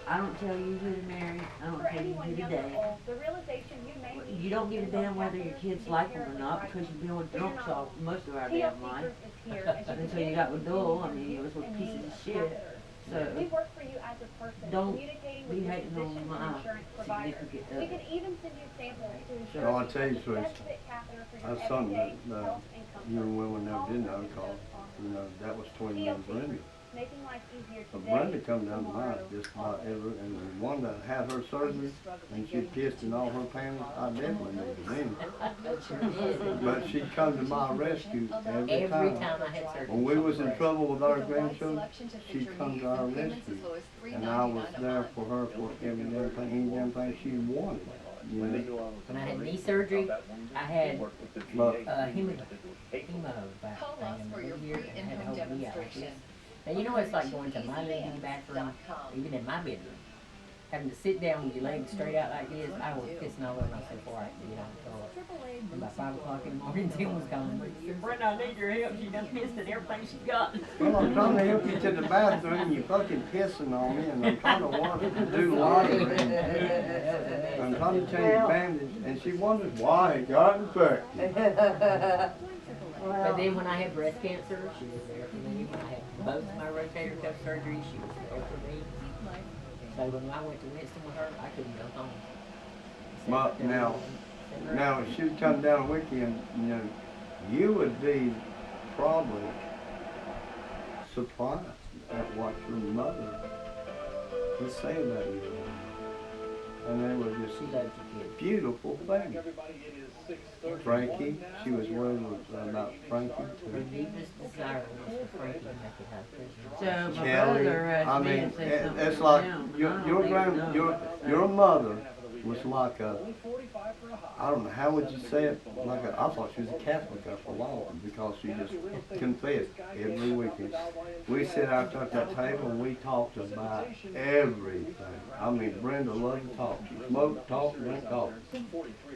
Speaker 5: I don't tell you who to marry. I don't
Speaker 16: For
Speaker 5: tell you
Speaker 16: anyone
Speaker 5: who to
Speaker 16: young or
Speaker 5: date.
Speaker 16: old, the realization you may need
Speaker 5: You don't give a damn whether your
Speaker 16: is
Speaker 5: kids like them or not because you've been with drunks all most of our
Speaker 16: TL
Speaker 5: damn life.
Speaker 16: Seekers is here, and
Speaker 5: Until you got with Dole, I mean, it was with pieces of shit.
Speaker 16: we
Speaker 5: So
Speaker 16: work for you as a person,
Speaker 5: don't
Speaker 16: communicating
Speaker 5: be
Speaker 16: with your
Speaker 5: hating
Speaker 16: physician
Speaker 5: on
Speaker 16: and
Speaker 5: my
Speaker 16: insurance provider.
Speaker 13: uh,
Speaker 5: significant
Speaker 16: We
Speaker 5: other.
Speaker 16: can even send you samples to ensure
Speaker 12: Well, I'll tell you,
Speaker 16: the
Speaker 12: Trish,
Speaker 16: best fit catheter for your
Speaker 12: that's something
Speaker 16: everyday
Speaker 12: that
Speaker 16: health and comfort.
Speaker 12: you and Wilma never did know, cause, you know, that was between me and Brenda.
Speaker 16: Making life easier
Speaker 12: But
Speaker 16: today,
Speaker 12: Brenda come down the line
Speaker 16: tomorrow,
Speaker 12: just about every, and the one that had her surgery, and she pissed in all her panties, I definitely knew it then. But she come to my rescue every
Speaker 17: Every
Speaker 12: time.
Speaker 17: time I had surgery.
Speaker 12: When we was in trouble with our grandchildren, she come to our rescue. And I was there for her for every damn thing, any damn thing she wanted. You know?
Speaker 17: When I had knee surgery, I had
Speaker 12: But
Speaker 17: hemo back thing in the here, and I had to hold the knee out like this. Now you know what it's like going to my living bathroom, even in my bedroom, having to sit down with your legs straight out like this. I was pissing all over myself before I could get on the toilet. And by 5 o'clock in the morning, Tim was calling me. He said, Brenda, I need your help. She done pissed at everything she's got.
Speaker 12: well, I'm trying to help you to the bathroom, and you fucking pissing on me, and I'm trying to want her to do laundry. I'm trying to change the bandage, and she wonders why it got infected.
Speaker 17: But then when I had breast cancer, she was there for me. When I had both of my rotator cuff surgeries, she was there for me. So when I went to Winston with her, I couldn't go home.
Speaker 12: But now if she'd come down a weekend, you know, you would be probably surprised at what your mother would say about you. And they were just beautiful things. Frankie, she was worried about Frankie
Speaker 17: Her
Speaker 12: too.
Speaker 17: deepest desire was for Frankie to make it out of prison.
Speaker 5: So my
Speaker 12: Kelly,
Speaker 5: brother
Speaker 12: I
Speaker 5: asked me
Speaker 12: mean,
Speaker 5: to say something
Speaker 12: it's
Speaker 5: to
Speaker 12: like
Speaker 5: him.
Speaker 12: your
Speaker 5: I don't even know
Speaker 12: grand,
Speaker 5: what to say.
Speaker 12: your mother was like a, I don't know, how would you say it? Like a, I thought she was a Catholic for a while because she just confessed every weekend. We sit out at that table and we talked about everything. I mean, Brenda loved to talk. She smoked, talked, drank coffee.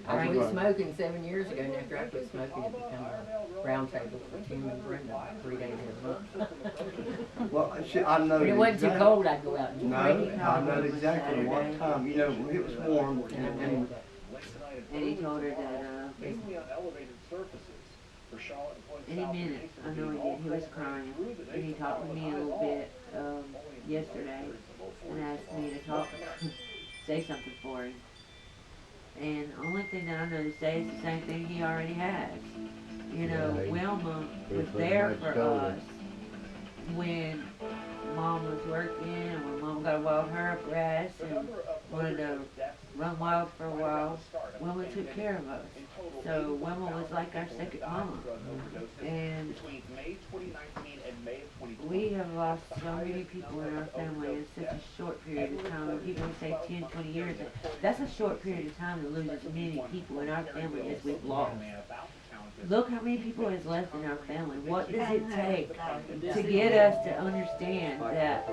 Speaker 17: I quit smoking 7 years ago, and after I quit smoking, it became a round table for Tim and Brenda 3 days a month.
Speaker 12: Well, I know.
Speaker 17: When it wasn't too cold, I'd go out and
Speaker 12: No, I know exactly one time. You know, it was warm, and
Speaker 5: he told her that, any minute, I know he did, he was crying, and he talked with me a little bit, yesterday, and asked me to talk, say something for him. And the only thing that I know to say is the same thing he already has. You know, Wilma was there for us when Mom was working, and when Mom got a wild herpes and wanted to run wild for a while. Wilma took care of us. So Wilma was like our second mama. And we have lost so many people in our family in such a short period of time. And people say 10, 20 years. That's a short period of time to lose as many people in our family as we've lost. Look how many people is left in our family. What does it take to get us to understand that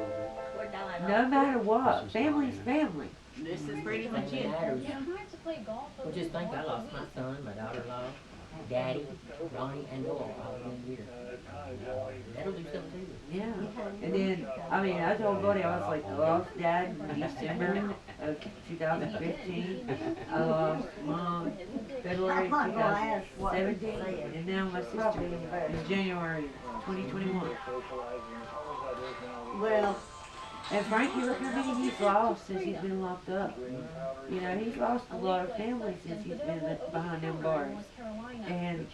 Speaker 5: no matter what, family's family.
Speaker 3: This is pretty much it.
Speaker 17: Well, just think, I lost my son, my daughter-in-law, Daddy, Ronnie, and Laura all in a year. That'll do something to you.
Speaker 5: Yeah. And then, I mean, I told Buddy, I was like, I lost Dad in December of 2015. I lost Mom February 2017. And now my sister in January 2021. Well, and Frankie, look how many he's lost since he's been locked up. You know, he's lost a lot of family since he's been behind them bars. And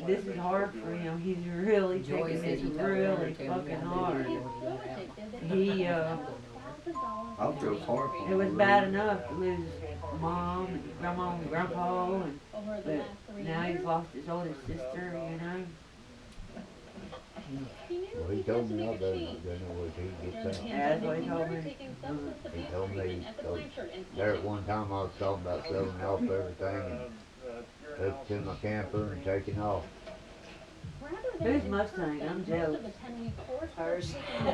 Speaker 5: this is hard for him. He's really taking this really fucking hard. He,
Speaker 12: I feel sorry for him.
Speaker 5: it was bad enough to lose Mom and Grandma and Grandpa, and, but now he's lost his oldest sister, you know.
Speaker 13: Well, he told me I better not go nowhere till he gets out.
Speaker 5: Yeah, that's what he told me.
Speaker 13: He told me, there at one time I was talking about selling off everything and up to my camper and taking off.
Speaker 5: Who's Mustang? I'm jealous.
Speaker 3: Hers.
Speaker 5: I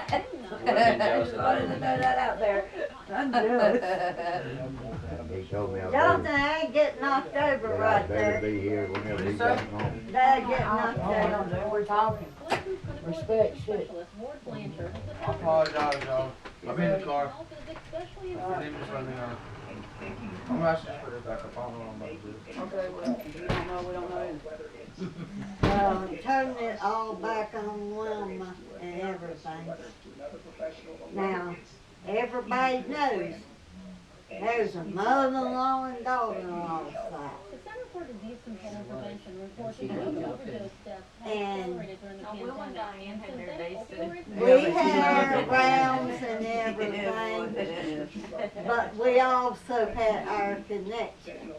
Speaker 5: didn't know that out there. I'm jealous.
Speaker 13: He told me I
Speaker 9: Jonathan
Speaker 13: better,
Speaker 9: ain't getting knocked over
Speaker 13: that I
Speaker 9: right
Speaker 13: better
Speaker 9: there.
Speaker 13: be here whenever he comes home.
Speaker 9: Dad getting knocked over.
Speaker 5: We're talking. Respect shit.
Speaker 1: I apologize, y'all. I'm in the car. My name is running out. I'm gonna actually just put it back up. I don't know what I'm about to do.
Speaker 6: Okay, well, we don't know either.
Speaker 9: Turning it all back on Wilma and everything. Now, everybody knows there's a mother-in-law and daughter-in-law side.
Speaker 15: The Center for Disease Control and Prevention reports that overdose deaths have accelerated during the pandemic.
Speaker 9: We had rounds and everything, but we also had our connection.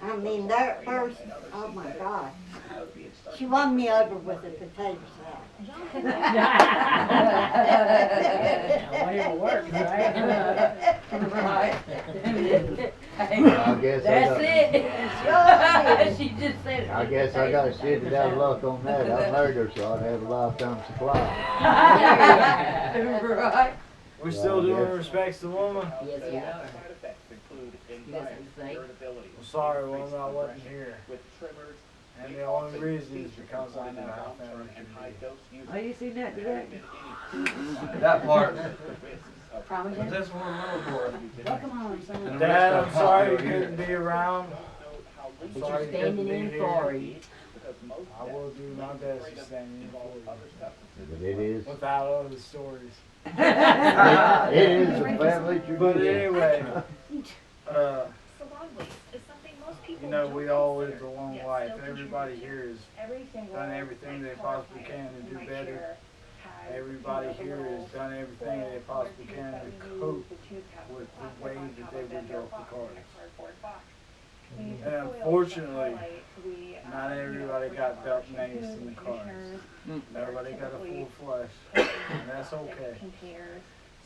Speaker 9: I mean, that person, oh my God, she won me over with a potato salad.
Speaker 17: Whatever works, right?
Speaker 5: Right.
Speaker 13: I guess
Speaker 5: That's it. She just said it.
Speaker 13: I guess I got shitted out of luck on that. I married her so I'd have a lifetime supply.
Speaker 5: Right.
Speaker 4: We still doing respects to Wilma?
Speaker 17: Yes, you are. You got something to say?
Speaker 4: I'm sorry, Wilma, I wasn't here. And the only reason is because I know how family can be.
Speaker 5: Oh, you seen that today?
Speaker 1: That part.
Speaker 3: Probably did.
Speaker 1: This one little boy.
Speaker 3: Welcome home, son.
Speaker 4: Dad, I'm sorry you couldn't be around. I'm
Speaker 17: But
Speaker 4: sorry
Speaker 17: you're
Speaker 4: you couldn't
Speaker 17: standing
Speaker 4: be
Speaker 17: in
Speaker 4: here.
Speaker 17: for him.
Speaker 4: I will do my best to stand in for you.
Speaker 13: But it is,
Speaker 4: Without all the stories.
Speaker 13: it is a family tradition.
Speaker 4: But anyway,
Speaker 15: Salon waste is something most people
Speaker 4: you know, we all
Speaker 15: don't
Speaker 4: lived a long
Speaker 15: yet
Speaker 4: life.
Speaker 15: still
Speaker 4: Everybody
Speaker 15: contribute
Speaker 4: here has
Speaker 15: every single
Speaker 4: done everything they possibly can to do better. Everybody here has done everything they possibly can to cope with the way that they were dealt the cards. And unfortunately, Not everybody got dealt names in the cards. Everybody got a full flush, and that's okay.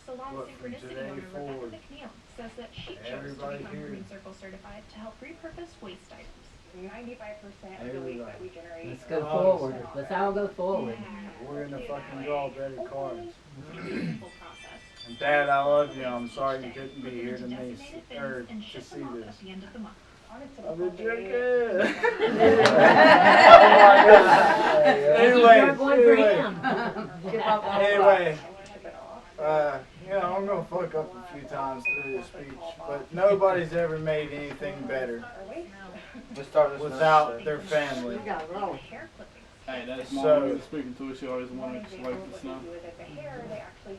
Speaker 15: Salon
Speaker 4: But from
Speaker 15: Synchronicity
Speaker 4: today
Speaker 15: owner
Speaker 4: forward,
Speaker 15: Rebecca McNeil says that she chose to
Speaker 4: everybody
Speaker 15: become
Speaker 4: here,
Speaker 15: Green Circle certified to help repurpose waste items.
Speaker 16: 95% of the waste that we generate.
Speaker 17: Let's go forward. Let's all go forward.
Speaker 4: we're gonna fucking draw better cards.
Speaker 15: Simple process.
Speaker 4: And Dad, I love you. I'm sorry you couldn't be here to me or
Speaker 15: And
Speaker 4: to
Speaker 15: ship
Speaker 4: see
Speaker 15: them off
Speaker 4: this.
Speaker 15: at the end of the month.
Speaker 4: I've been drinking. Anyway, you know, I'm gonna fuck up a few times through this speech, but nobody's ever made anything better without their family.
Speaker 7: Hey, that's
Speaker 4: So-
Speaker 7: Mom was speaking to us. She always wanted to slow the snow.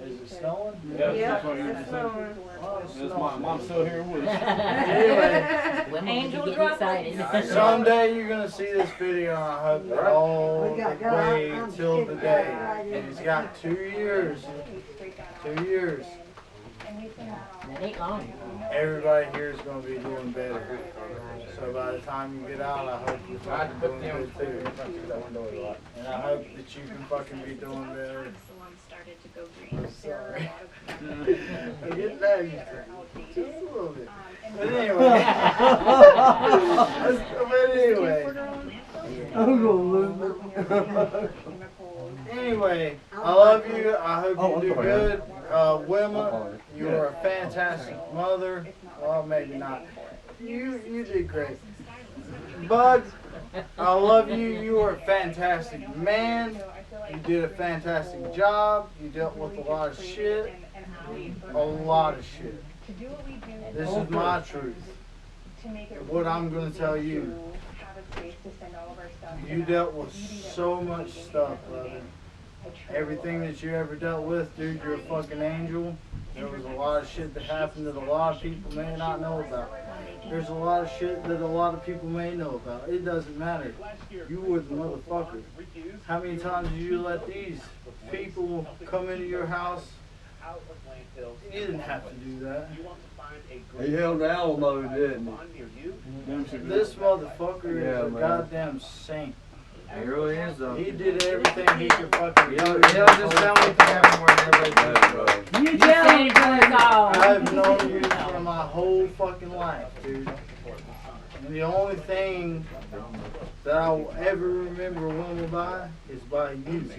Speaker 4: Is it snowing?
Speaker 7: Yeah,
Speaker 4: Yeah,
Speaker 7: that's what you
Speaker 4: it's
Speaker 7: just
Speaker 4: snowing.
Speaker 7: said. That's Mom's still here with us.
Speaker 4: Anyway,
Speaker 17: Angel excited.
Speaker 4: someday you're gonna see this video, and I hope that all
Speaker 14: We
Speaker 4: the
Speaker 14: got
Speaker 4: way
Speaker 14: God,
Speaker 4: till the
Speaker 14: I'm
Speaker 4: day.
Speaker 14: sticking
Speaker 4: And he's got 2 years. 2 years.
Speaker 17: That ain't long.
Speaker 4: Everybody here is gonna be doing better. So by the time you get out, I hope you're fucking doing good too. And I hope that you can fucking be doing better.
Speaker 15: Salon started to go green.
Speaker 4: Sorry. I'm getting nervous. Just a little bit. But anyway. Anyway, I love you. I hope you do good. Wilma, you are a fantastic mother. Well, maybe not. You did great. Bud, I love you. You are a fantastic man. You did a fantastic job. You dealt with a lot of shit. A lot of shit. This is my truth. What I'm going to tell you. You dealt with so much stuff, brother. Everything that you ever dealt with, dude, you're a fucking angel. There was a lot of shit that happened that a lot of people may not know about. There's a lot of shit that a lot of people may know about. It doesn't matter. You were the motherfucker. How many times did you let these people come into your house? You didn't have to do that.
Speaker 12: He held the Alamo, didn't he?
Speaker 4: This motherfucker is a
Speaker 12: man.
Speaker 4: goddamn saint.
Speaker 1: He really is though.
Speaker 4: He did everything he could fucking do.
Speaker 1: He'll just tell me to have more than everybody does.
Speaker 17: You tell him to us all.
Speaker 4: I've known you for my whole fucking life, dude. And the only thing that I'll ever remember Wilma by is by you.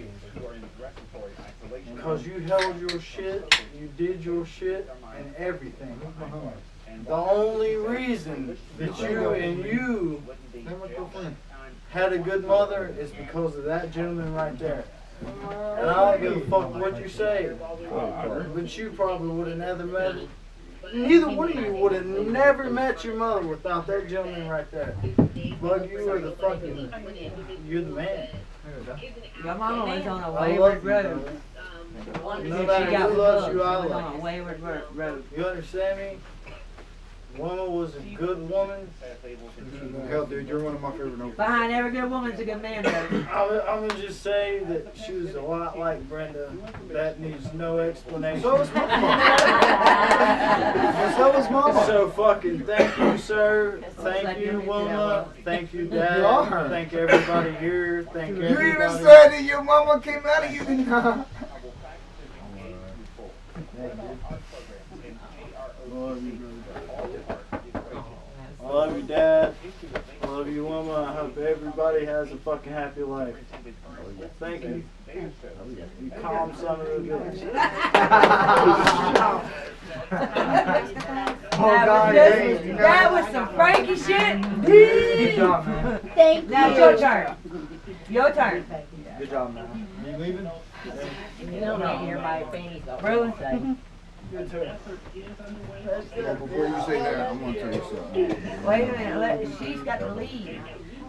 Speaker 4: Because you held your shit, you did your shit, and everything. The only reason that you had a good mother is because of that gentleman right there. And I don't give a fuck what you say, but you probably would have never met. Neither one of you would have never met your mother without that gentleman right there. Bug, you are the fucking, you're the man.
Speaker 17: Your mama was on a
Speaker 4: I
Speaker 17: wayward
Speaker 4: love you,
Speaker 17: road.
Speaker 4: brother. No matter who loves you, I
Speaker 17: She was
Speaker 4: love
Speaker 17: on a
Speaker 4: you.
Speaker 17: wayward road.
Speaker 4: You understand me? Wilma was a good woman.
Speaker 1: Hell, dude, you're one of my favorite nobles.
Speaker 17: Behind every good woman's a good man, though.
Speaker 4: I'm gonna just say that she was a lot like Brenda. That needs no explanation.
Speaker 1: So was Mama. So was Mama.
Speaker 4: So fucking thank you, sir. Thank you, Wilma. Thank you, Dad.
Speaker 1: You are.
Speaker 4: Thank everybody here. Thank
Speaker 1: You
Speaker 4: everybody.
Speaker 1: even said that your mama came out of you.
Speaker 4: I love you, Dad. I love you, Wilma. I hope everybody has a fucking happy life. Thank you. You calm son of a bitch.
Speaker 17: That was some Frankie shit.
Speaker 1: Good job, man.
Speaker 17: Thank you. Now it's your turn. Your turn.
Speaker 1: Good job, man. Are you leaving?
Speaker 17: You don't make everybody fannies go. Bruce,
Speaker 4: Your turn.
Speaker 13: Well, before you say that, I'm gonna tell you something.
Speaker 17: wait a minute. She's got to leave.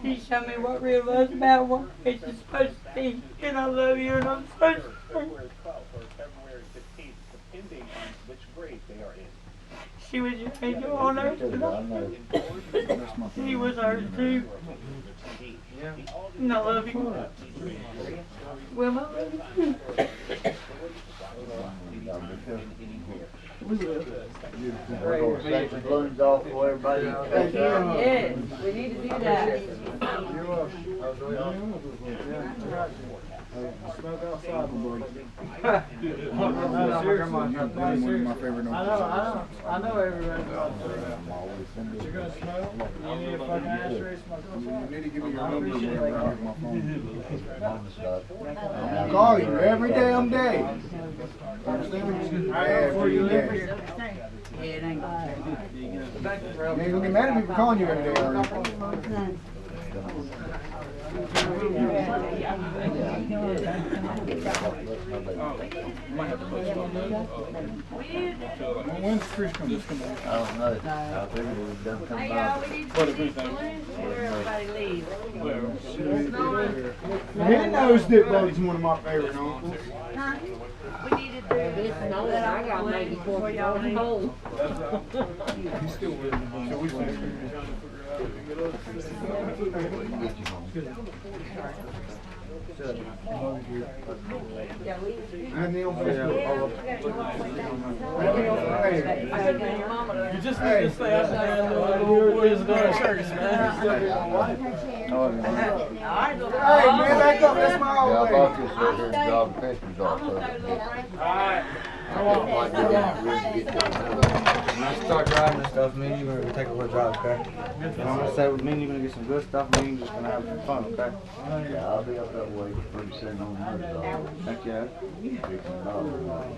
Speaker 17: He showed me what real love's about, what it's supposed to be. And I love you, and I'm so sorry. She was your angel on earth, and he was ours too. And I love you. Wilma, I love you.
Speaker 10: We will.
Speaker 13: We're gonna set the balloons off for everybody.
Speaker 10: Yes, we need to do that.
Speaker 4: Smoke outside, boy. I know everybody's about to say that. You're gonna smoke? You need a fucking ashtray, smoke outside?
Speaker 13: You need to give me your number whenever I get my phone.
Speaker 4: I'll
Speaker 13: Call you every damn day.
Speaker 4: Every day.
Speaker 10: Yeah, it ain't gonna change.
Speaker 13: You ain't gonna get mad at me for calling you every day, are you?
Speaker 7: When's Chris coming?
Speaker 13: I don't know. I figured it was done come
Speaker 18: Hey,
Speaker 13: by.
Speaker 18: y'all, we need to do these balloons before everybody leaves.
Speaker 4: He knows that Bud's one of my favorite uncles.
Speaker 18: Huh? We need to do this and all that. I got maybe before y'all leave.
Speaker 7: He's still with me. So we trying to You just need to stay outside and do a little boys and doing circus, man.
Speaker 4: Hey, man, back up. That's my old
Speaker 13: Yeah, I
Speaker 4: lady.
Speaker 13: bought this right here and dropped the pictures off of it.
Speaker 4: Alright.
Speaker 13: Like, really get
Speaker 1: When I start driving and stuff, me and you are gonna take a little drive, okay? And I'm gonna say with me and you are gonna get some good stuff, me and you just gonna have some fun, okay?
Speaker 13: Yeah, I'll be up that way pretty soon on $100.
Speaker 1: Heck yeah.
Speaker 13: $50.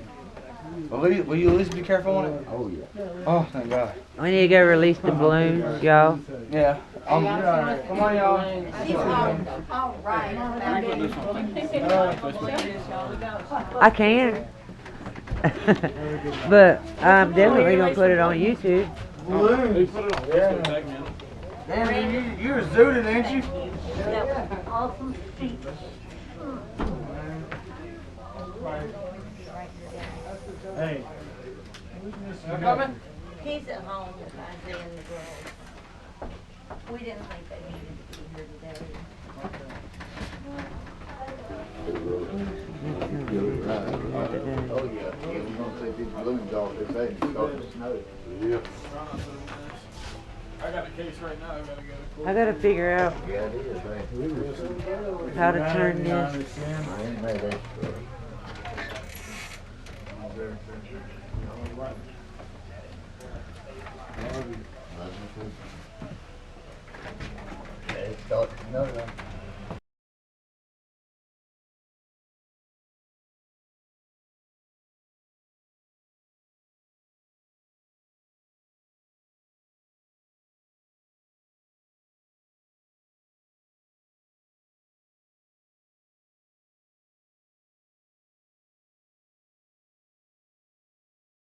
Speaker 1: Well, will you at least be careful on it?
Speaker 13: Oh, yeah.
Speaker 1: Oh, thank God.
Speaker 18: We need to go release the balloons, y'all.
Speaker 1: Yeah. Come on, y'all.
Speaker 18: I can. But I'm definitely gonna put it on YouTube.
Speaker 4: Balloons.
Speaker 1: Damn, you were zooted, ain't you?
Speaker 9: Awesome.
Speaker 4: Hey.
Speaker 1: You coming?
Speaker 9: He's at home with Isaiah and the girls. We didn't think they needed to be here today.
Speaker 13: Oh, yeah. Yeah, we're gonna take these balloons off this day and start to snow. Yeah.
Speaker 7: I got a case right now. I gotta go.
Speaker 18: I gotta figure out
Speaker 13: Yeah, it is, man.
Speaker 18: how to turn this.
Speaker 13: I ain't made that stuff. It's starting to snow now.